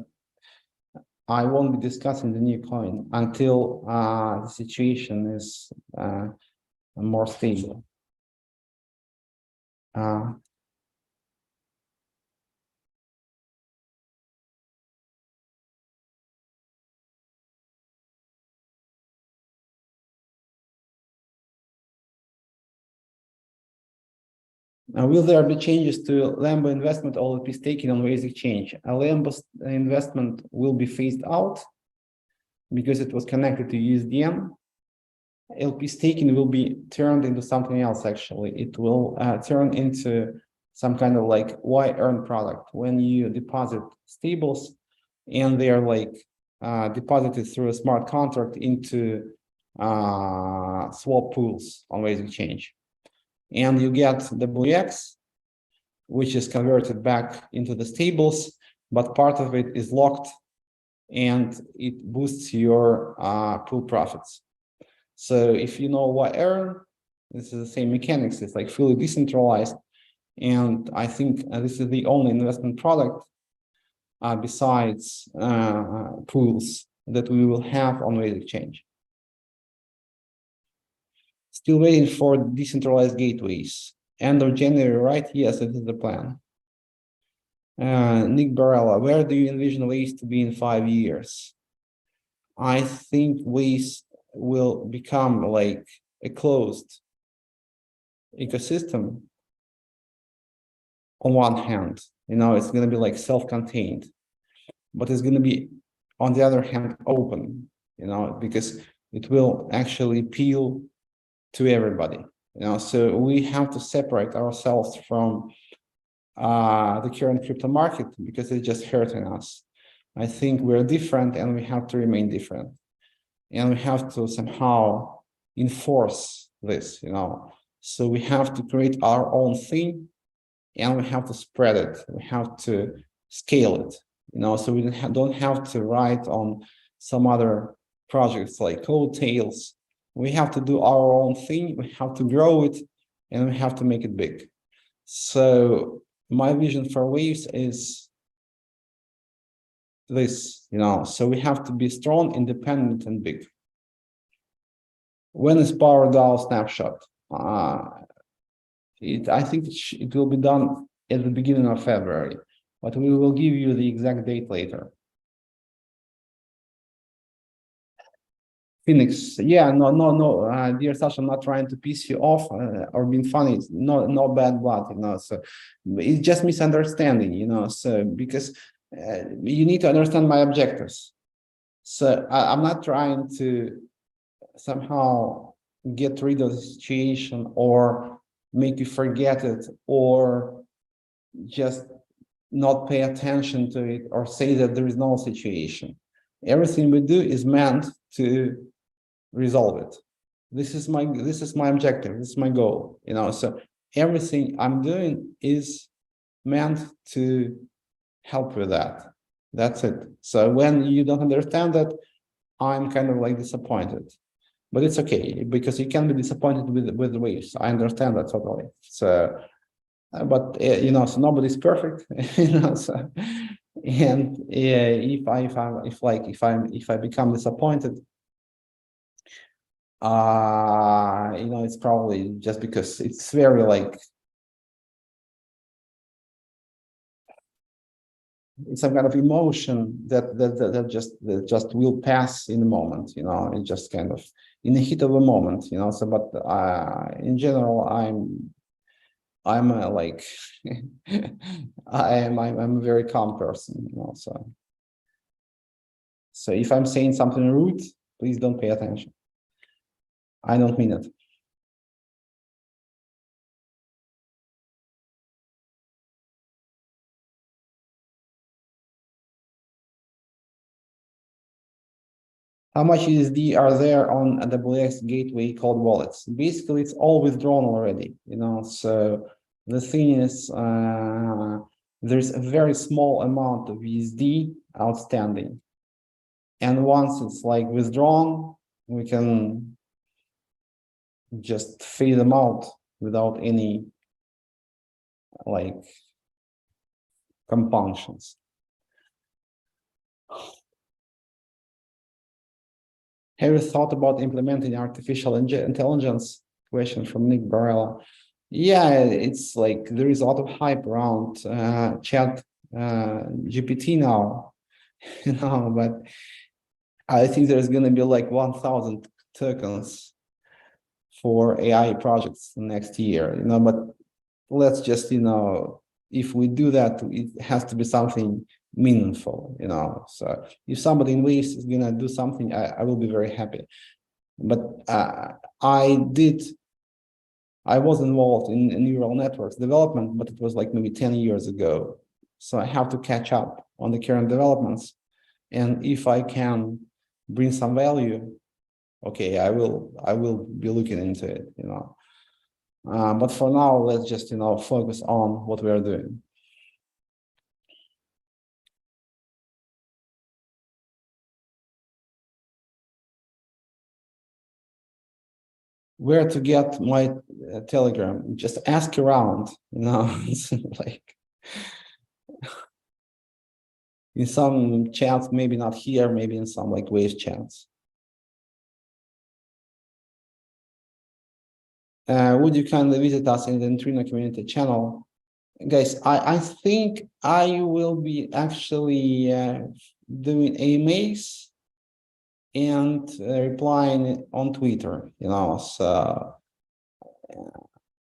I won't be discussing the new coin until the situation is more stable. Will there be changes to Lambo investment or LP staking on Raise exchange? Lambo investment will be phased out because it was connected to USDN. LP staking will be turned into something else, actually. It will turn into some kind of like Y earn product when you deposit stables and they are like deposited through a smart contract into swap pools on Waves Exchange. And you get the WX, which is converted back into the stables, but part of it is locked and it boosts your pool profits. So if you know what earn, this is the same mechanics. It's like fully decentralized. And I think this is the only investment product besides pools that we will have on Waves Exchange. Still waiting for decentralized gateways. End of January, right? Yes, it is the plan. Nick Barella, where do you envision Waves to be in 5 years? I think Waves will become like a closed ecosystem. On one hand, it's going to be like self-contained, but it's going to be, on the other hand, open, because it will actually appeal to everybody, so we have to separate ourselves from the current crypto market because it's just hurting us. I think we're different and we have to remain different. And we have to somehow enforce this, So we have to create our own thing and we have to spread it. We have to scale it, so we don't have to write on some other projects like Codetails. We have to do our own thing. We have to grow it and we have to make it big. So my vision for Waves is this, so we have to be strong, independent, and big. When is PowerDAO snapshot? I think it will be done at the beginning of February, but we will give you the exact date later. Phoenix, yeah, no, dear Sasha, I'm not trying to piss you off or being funny. It's no bad blood, so it's just misunderstanding, so because you need to understand my objectives. So I'm not trying to somehow get rid of the situation or make you forget it or just not pay attention to it or say that there is no situation. Everything we do is meant to resolve it. This is my objective. This is my goal. So everything I'm doing is meant to help with that. That's it. So when you don't understand that, I'm kind of like disappointed. But it's okay because you can be disappointed with the Waves. I understand that totally. So, but so nobody's perfect. So, and if I become disappointed, it's probably just because it's very like it's some kind of emotion that just will pass in a moment, it just kind of in the heat of a moment, so but in general I'm like I'm a very calm person, so if I'm saying something rude, please don't pay attention. I don't mean it. How much USD are there on a WX gateway called wallets? Basically, it's all withdrawn already, so the thing is, there's a very small amount of USD outstanding. And once it's like withdrawn, we can just fade them out without any like compunctions. Have you thought about implementing artificial intelligence? Question from Nick Barella. Yeah, it's like there is a lot of hype around chat GPT now, but I think there's going to be like 1,000 tokens for AI projects next year, but let's just, if we do that, it has to be something meaningful, so if somebody in Waves is going to do something, I will be very happy. But I was involved in neural networks development, but it was like maybe 10 years ago. So I have to catch up on the current developments. And if I can bring some value, okay, I will be looking into it, but for now, let's just, focus on what we are doing. Where to get my Telegram? Just ask around, it's like in some chats, maybe not here, maybe in some like wave chats. Would you kindly visit us in the Neutrino community channel? Guys, I think I will be actually doing AMAs and replying on Twitter, so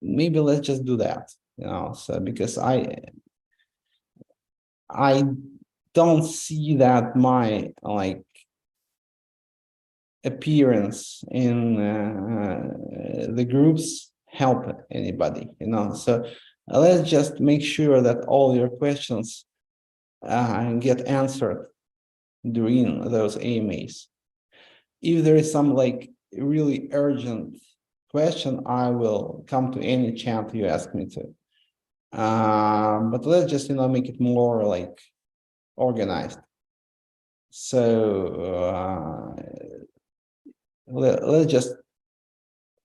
maybe let's just do that, so because I don't see that my like appearance in the groups help anybody, so let's just make sure that all your questions get answered during those AMAs. If there is some like really urgent question, I will come to any chat you ask me to. But let's just, make it more like organized. So let's just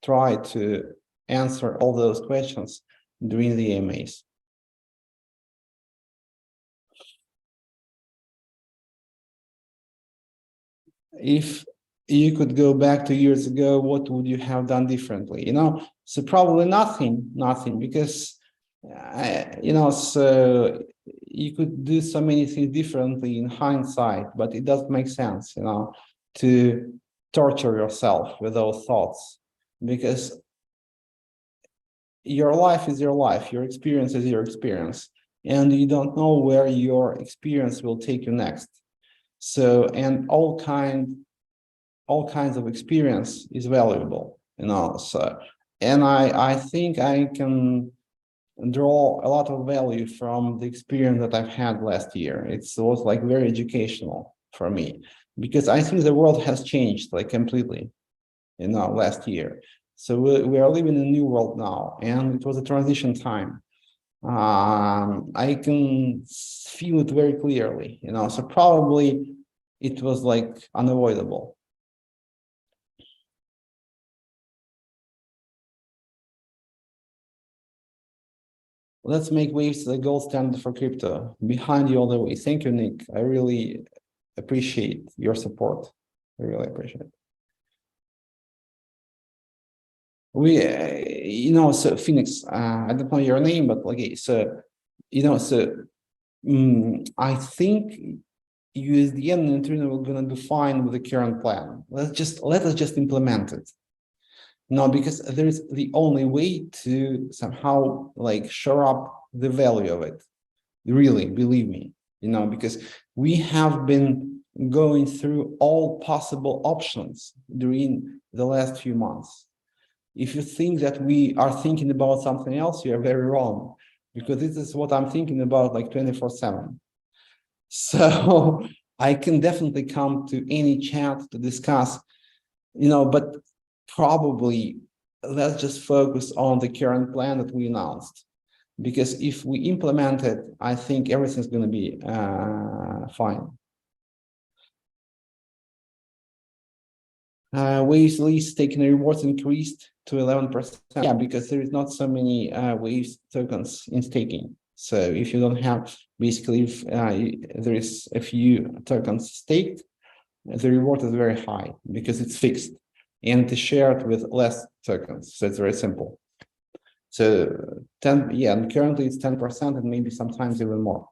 try to answer all those questions during the AMAs. If you could go back 2 years ago, what would you have done differently? So probably nothing, because so you could do so many things differently in hindsight, but it doesn't make sense, to torture yourself with those thoughts, because your life is your life, your experience is your experience, and you don't know where your experience will take you next. So, and all kinds of experience is valuable, so, and I think I can draw a lot of value from the experience that I've had last year. It was like very educational for me, because I think the world has changed like completely, last year. So we are living in a new world now, and it was a transition time. I can feel it very clearly, so probably it was like unavoidable. Let's make waves the gold standard for crypto. Behind you all the way. Thank you, Nick. I really appreciate your support. I really appreciate it. So Phoenix, I don't know your name, but okay, so, I think USDN and Neutrino are going to do fine with the current plan. Let us just implement it. No, because there is the only way to somehow like shore up the value of it. Really, believe me, because we have been going through all possible options during the last few months. If you think that we are thinking about something else, you are very wrong, because this is what I'm thinking about like 24/7. So I can definitely come to any chat to discuss, but probably let's just focus on the current plan that we announced, because if we implement it, I think everything's going to be fine. Waves least taken rewards increased to 11%. Yeah, because there is not so many waves tokens in staking. So if you don't have, basically, if there is a few tokens staked, the reward is very high because it's fixed and it is shared with less tokens. So it's very simple. So 10, yeah, and currently it's 10% and maybe sometimes even more.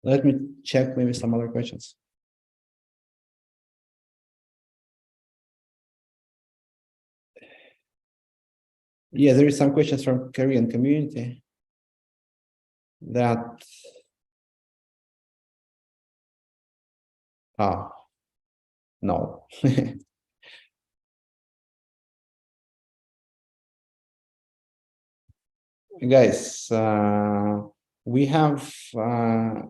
Let me check maybe some other questions. Yeah, there is some questions from Korean community that no. Guys, we have a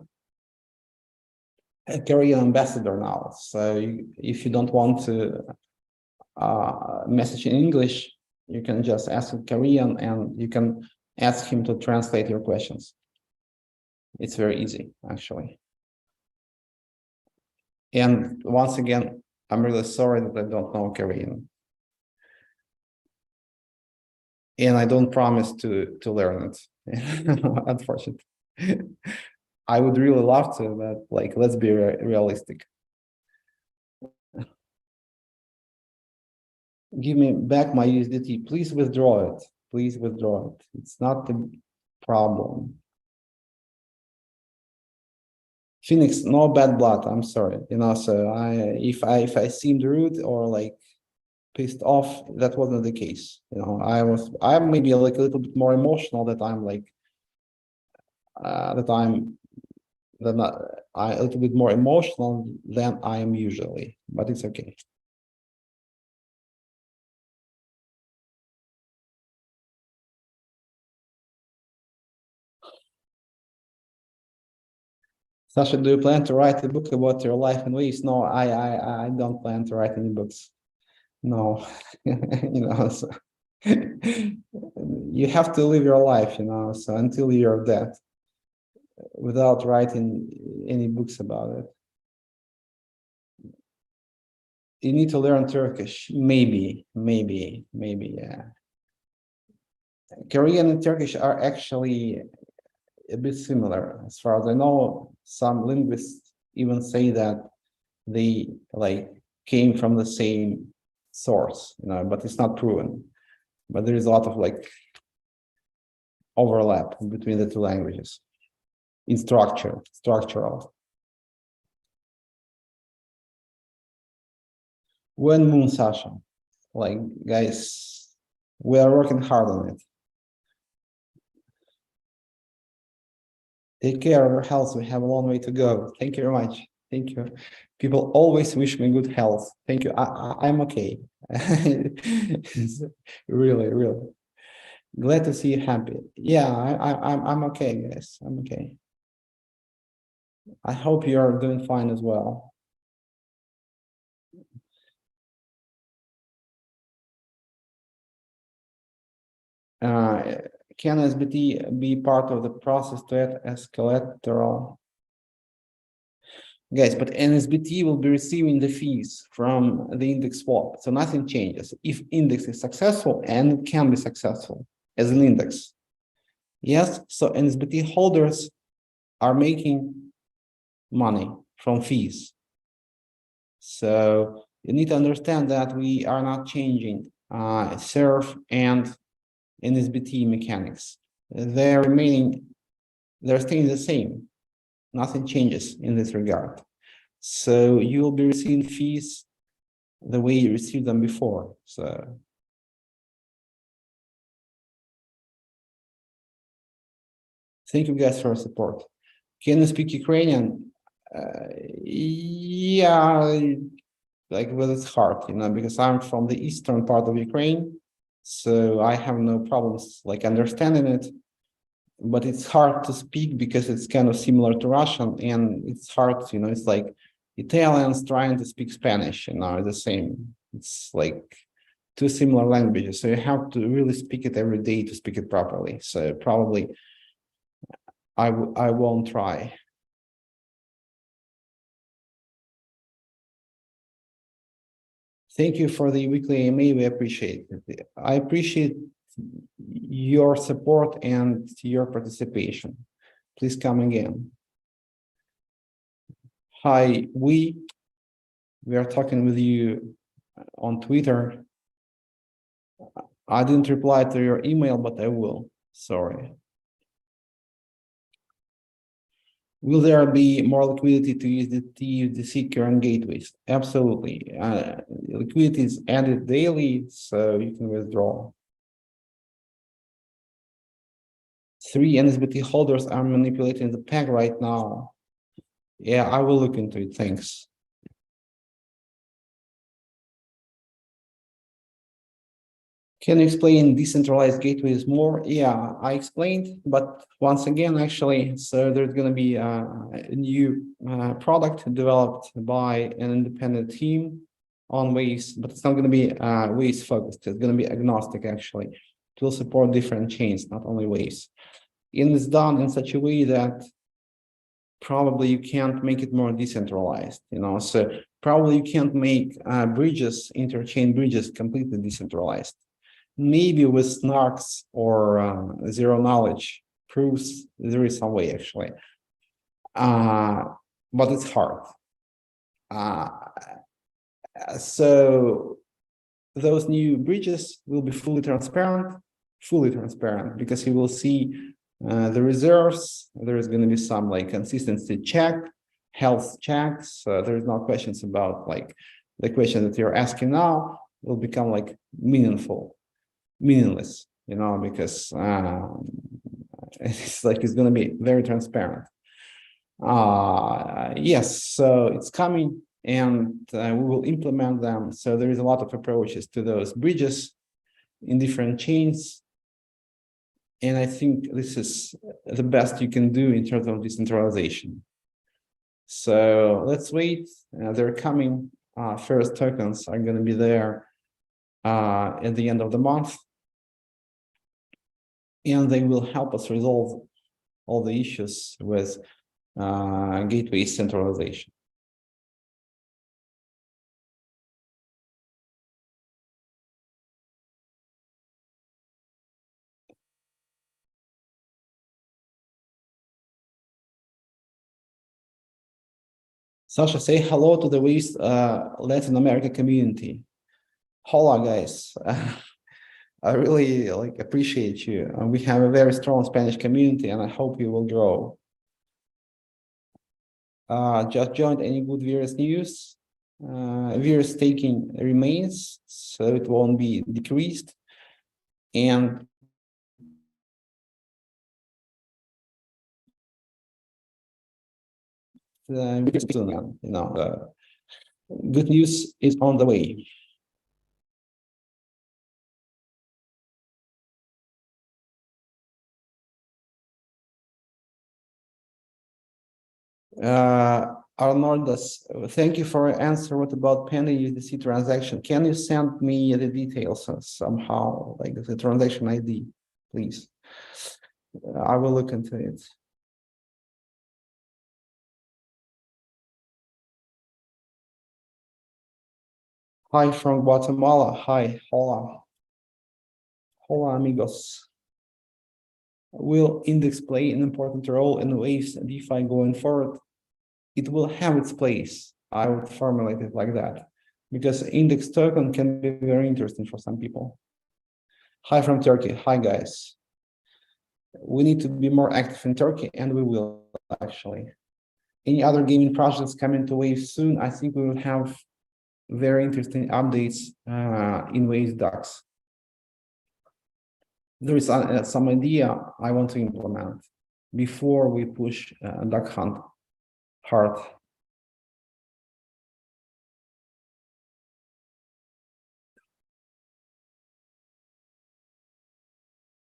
Korean ambassador now. So if you don't want to message in English, you can just ask in Korean and you can ask him to translate your questions. It's very easy, actually. And once again, I'm really sorry that I don't know Korean. And I don't promise to learn it, unfortunately. I would really love to, but like, let's be realistic. Give me back my USDT. Please withdraw it. Please withdraw it. It's not the problem. Phoenix, no bad blood. I'm sorry. You know, so if I seemed rude or like pissed off, that wasn't the case. You know, I'm maybe like a little bit more emotional that I'm like a little bit more emotional than I am usually, but it's okay. Sasha, do you plan to write a book about your life and ways? No, I don't plan to write any books. No, you know, so you have to live your life, you know, so until you're dead, without writing any books about it. You need to learn Turkish, maybe, yeah. Korean and Turkish are actually a bit similar. As far as I know, some linguists even say that they like came from the same source, you know, but it's not proven. But there is a lot of like overlap between the two languages in structural. When Moon Sasha, like guys, we are working hard on it. Take care of your health. We have a long way to go. Thank you very much. Thank you. People always wish me good health. Thank you. I'm okay. Really. Glad to see you happy. Yeah, I'm okay, guys. I'm okay. I hope you are doing fine as well. Can SBT be part of the process to add as collateral? Guys, but NSBT will be receiving the fees from the index swap, so nothing changes. If index is successful, and it can be successful as an index, yes, so NSBT holders are making money from fees. So you need to understand that we are not changing SERF and NSBT mechanics. They're staying the same. Nothing changes in this regard. So you will be receiving fees the way you received them before. So thank you guys for your support. Can you speak Ukrainian? Yeah, like, well, it's hard, you know, because I'm from the eastern part of Ukraine, so I have no problems like understanding it. But it's hard to speak because it's kind of similar to Russian, and it's hard, you know, it's like Italians trying to speak Spanish, you know, the same. It's like two similar languages, so you have to really speak it every day to speak it properly. So probably I won't try. Thank you for the weekly AMA. We appreciate it. I appreciate your support and your participation. Please come again. Hi, we are talking with you on Twitter. I didn't reply to your email, but I will. Sorry. Will there be more liquidity to use the USDC current gateways? Absolutely. Liquidity is added daily, so you can withdraw. 3 NSBT holders are manipulating the peg right now. Yeah, I will look into it. Thanks. Can you explain decentralized gateways more? Yeah, I explained, but once again, actually, so there's going to be a new product developed by an independent team on Waves, but it's not going to be Waves focused. It's going to be agnostic, actually. It will support different chains, not only Waves. And it's done in such a way that probably you can't make it more decentralized, so probably you can't make bridges, interchain bridges, completely decentralized. Maybe with snarks or zero knowledge proofs, there is some way actually, but it's hard. So those new bridges will be fully transparent, because you will see the reserves. There is going to be some like consistency check, health checks. There's no questions about like the question that you're asking now will become like meaningless, because it's like it's going to be very transparent. Yes, so it's coming, and we will implement them. So there is a lot of approaches to those bridges in different chains. And I think this is the best you can do in terms of decentralization. So let's wait. They're coming. First tokens are going to be there at the end of the month. And they will help us resolve all the issues with gateway centralization. Sasha, say hello to the West Latin America community. Hola, guys. I really appreciate you. We have a very strong Spanish community, and I hope you will grow. Just joined. Any good virus news? Virus staking remains, so it won't be decreased. And good news is on the way. Arnoldas, thank you for your answer. What about pending USDC transaction? Can you send me the details somehow, like the transaction ID, please? I will look into it. Hi from Guatemala. Hi, hola. Hola, amigos. Will index play an important role in Waves DeFi going forward? It will have its place. I would formulate it like that, because index token can be very interesting for some people. Hi from Turkey. Hi, guys. We need to be more active in Turkey, and we will actually. Any other gaming projects coming to Wave soon? I think we will have very interesting updates in Waves docs. There is some idea I want to implement before we push Duck Hunt hard.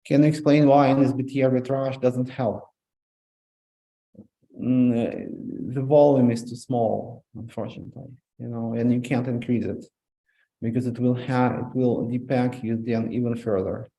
Can you explain why NSBT arbitrage doesn't help? The volume is too small, unfortunately, and you can't increase it because it will depack USDN even further.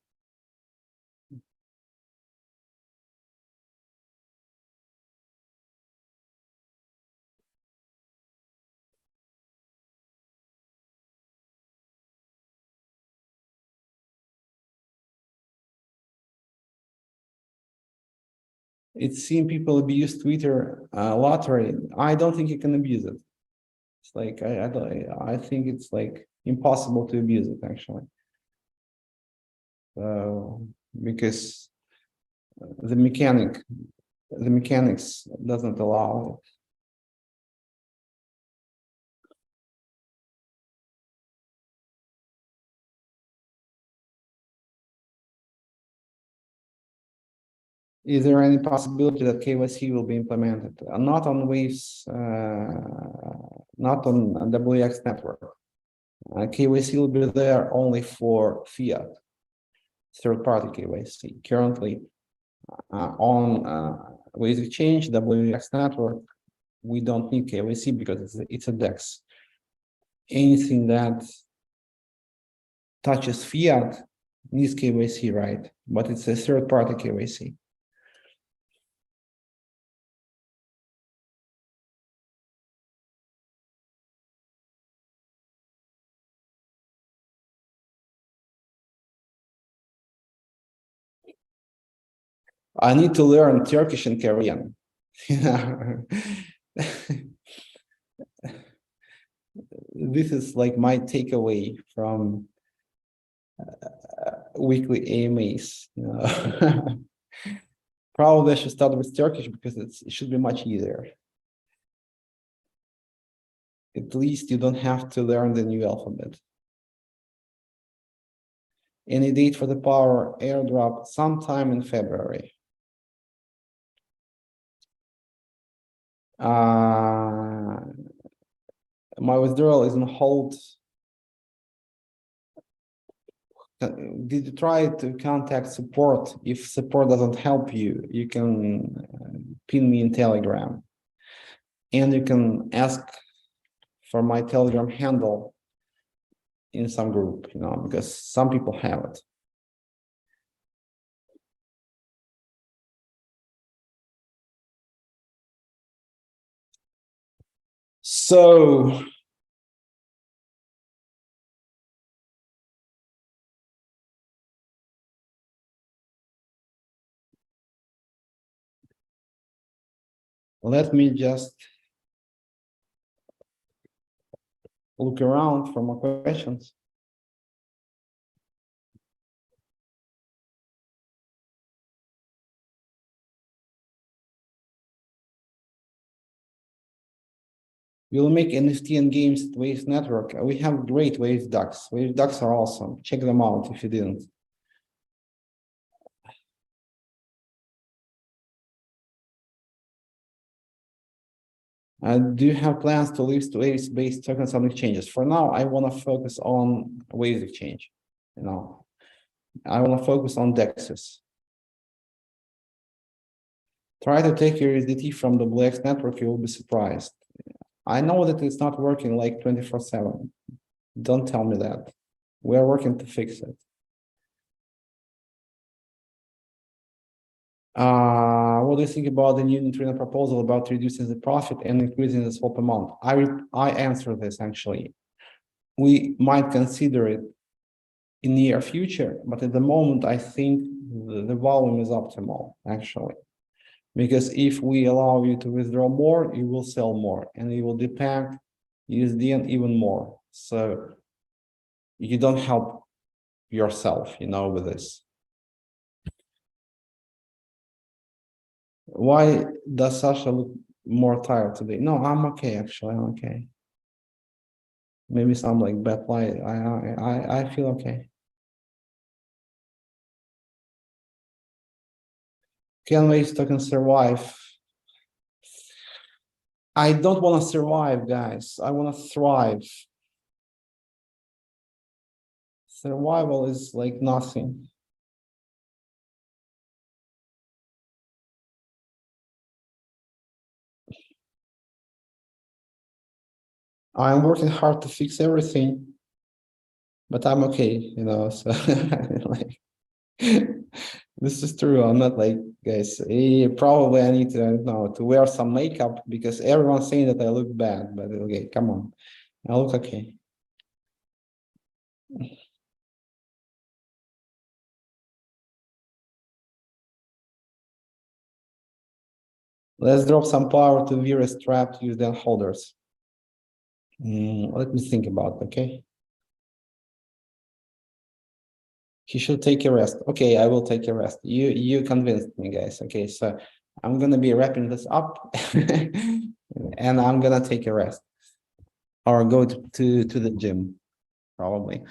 It's seen people abuse Twitter lottery. I don't think you can abuse it. It's like I think it's like impossible to abuse it actually. Because the mechanics doesn't allow it. Is there any possibility that KYC will be implemented? Not on Waves, not on WX network. KYC will be there only for fiat. third-party KYC. Currently, on Waves Exchange, WX network, we don't need KYC because it's a DEX. Anything that touches fiat needs KYC, right? But it's a third-party KYC. I need to learn Turkish and Korean. This is like my takeaway from weekly AMAs. Probably I should start with Turkish because it should be much easier. At least you don't have to learn the new alphabet. Any date for the power airdrop? Sometime in February. My withdrawal is on hold. Did you try to contact support? If support doesn't help you, you can pin me in Telegram. And you can ask for my Telegram handle in some group, because some people have it. So let me just look around for more questions. We'll make NFT and games at Waves Network. We have great Waves ducks. Waves ducks are awesome. Check them out if you didn't. Do you have plans to list Waves-based tokens on exchanges? For now, I want to focus on Waves Exchange. I want to focus on DEXs. Try to take your USDT from the Black's network, you will be surprised. I know that it's not working like 24/7. Don't tell me that. We are working to fix it. What do you think about the new neutrino proposal about reducing the profit and increasing the swap amount? I answer this actually. We might consider it in the near future, but at the moment, I think the volume is optimal actually. Because if we allow you to withdraw more, you will sell more and you will depend USDN even more. So you don't help yourself, with this. Why does Sasha look more tired today? No, I'm okay, actually, I'm okay. Maybe some like bad light. I feel okay. Can Waves token survive? I don't want to survive, guys. I want to thrive. Survival is like nothing. I'm working hard to fix everything, but I'm okay, so like this is true. I'm not like, guys, probably I need to, I don't know, to wear some makeup because everyone's saying that I look bad, but okay, come on. I look okay. Let's drop some power to virus trapped USDN holders. Let me think about it, okay? He should take a rest. Okay, I will take a rest. You convinced me, guys. Okay, so I'm gonna be wrapping this up and I'm gonna take a rest or go to the gym, probably.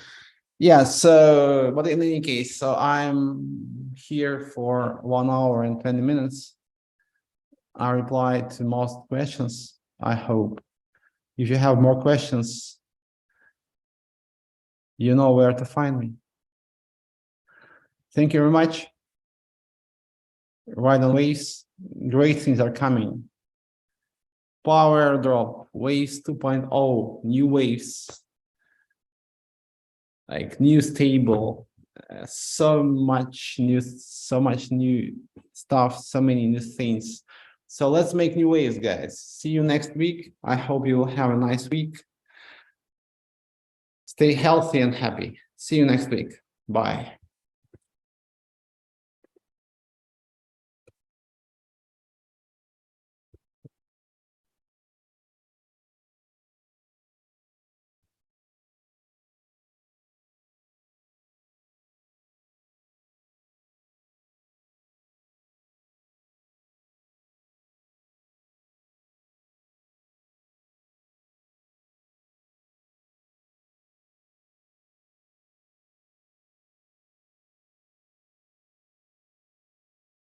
Yeah, so but in any case, so I'm here for 1 hour and 20 minutes. I replied to most questions, I hope. If you have more questions, you know where to find me. Thank you very much. Ride on waves. Great things are coming. Power airdrop, waves 2.0, new waves. Like new stable, so much new stuff, so many new things. So let's make new waves, guys. See you next week. I hope you will have a nice week. Stay healthy and happy. See you next week. Bye.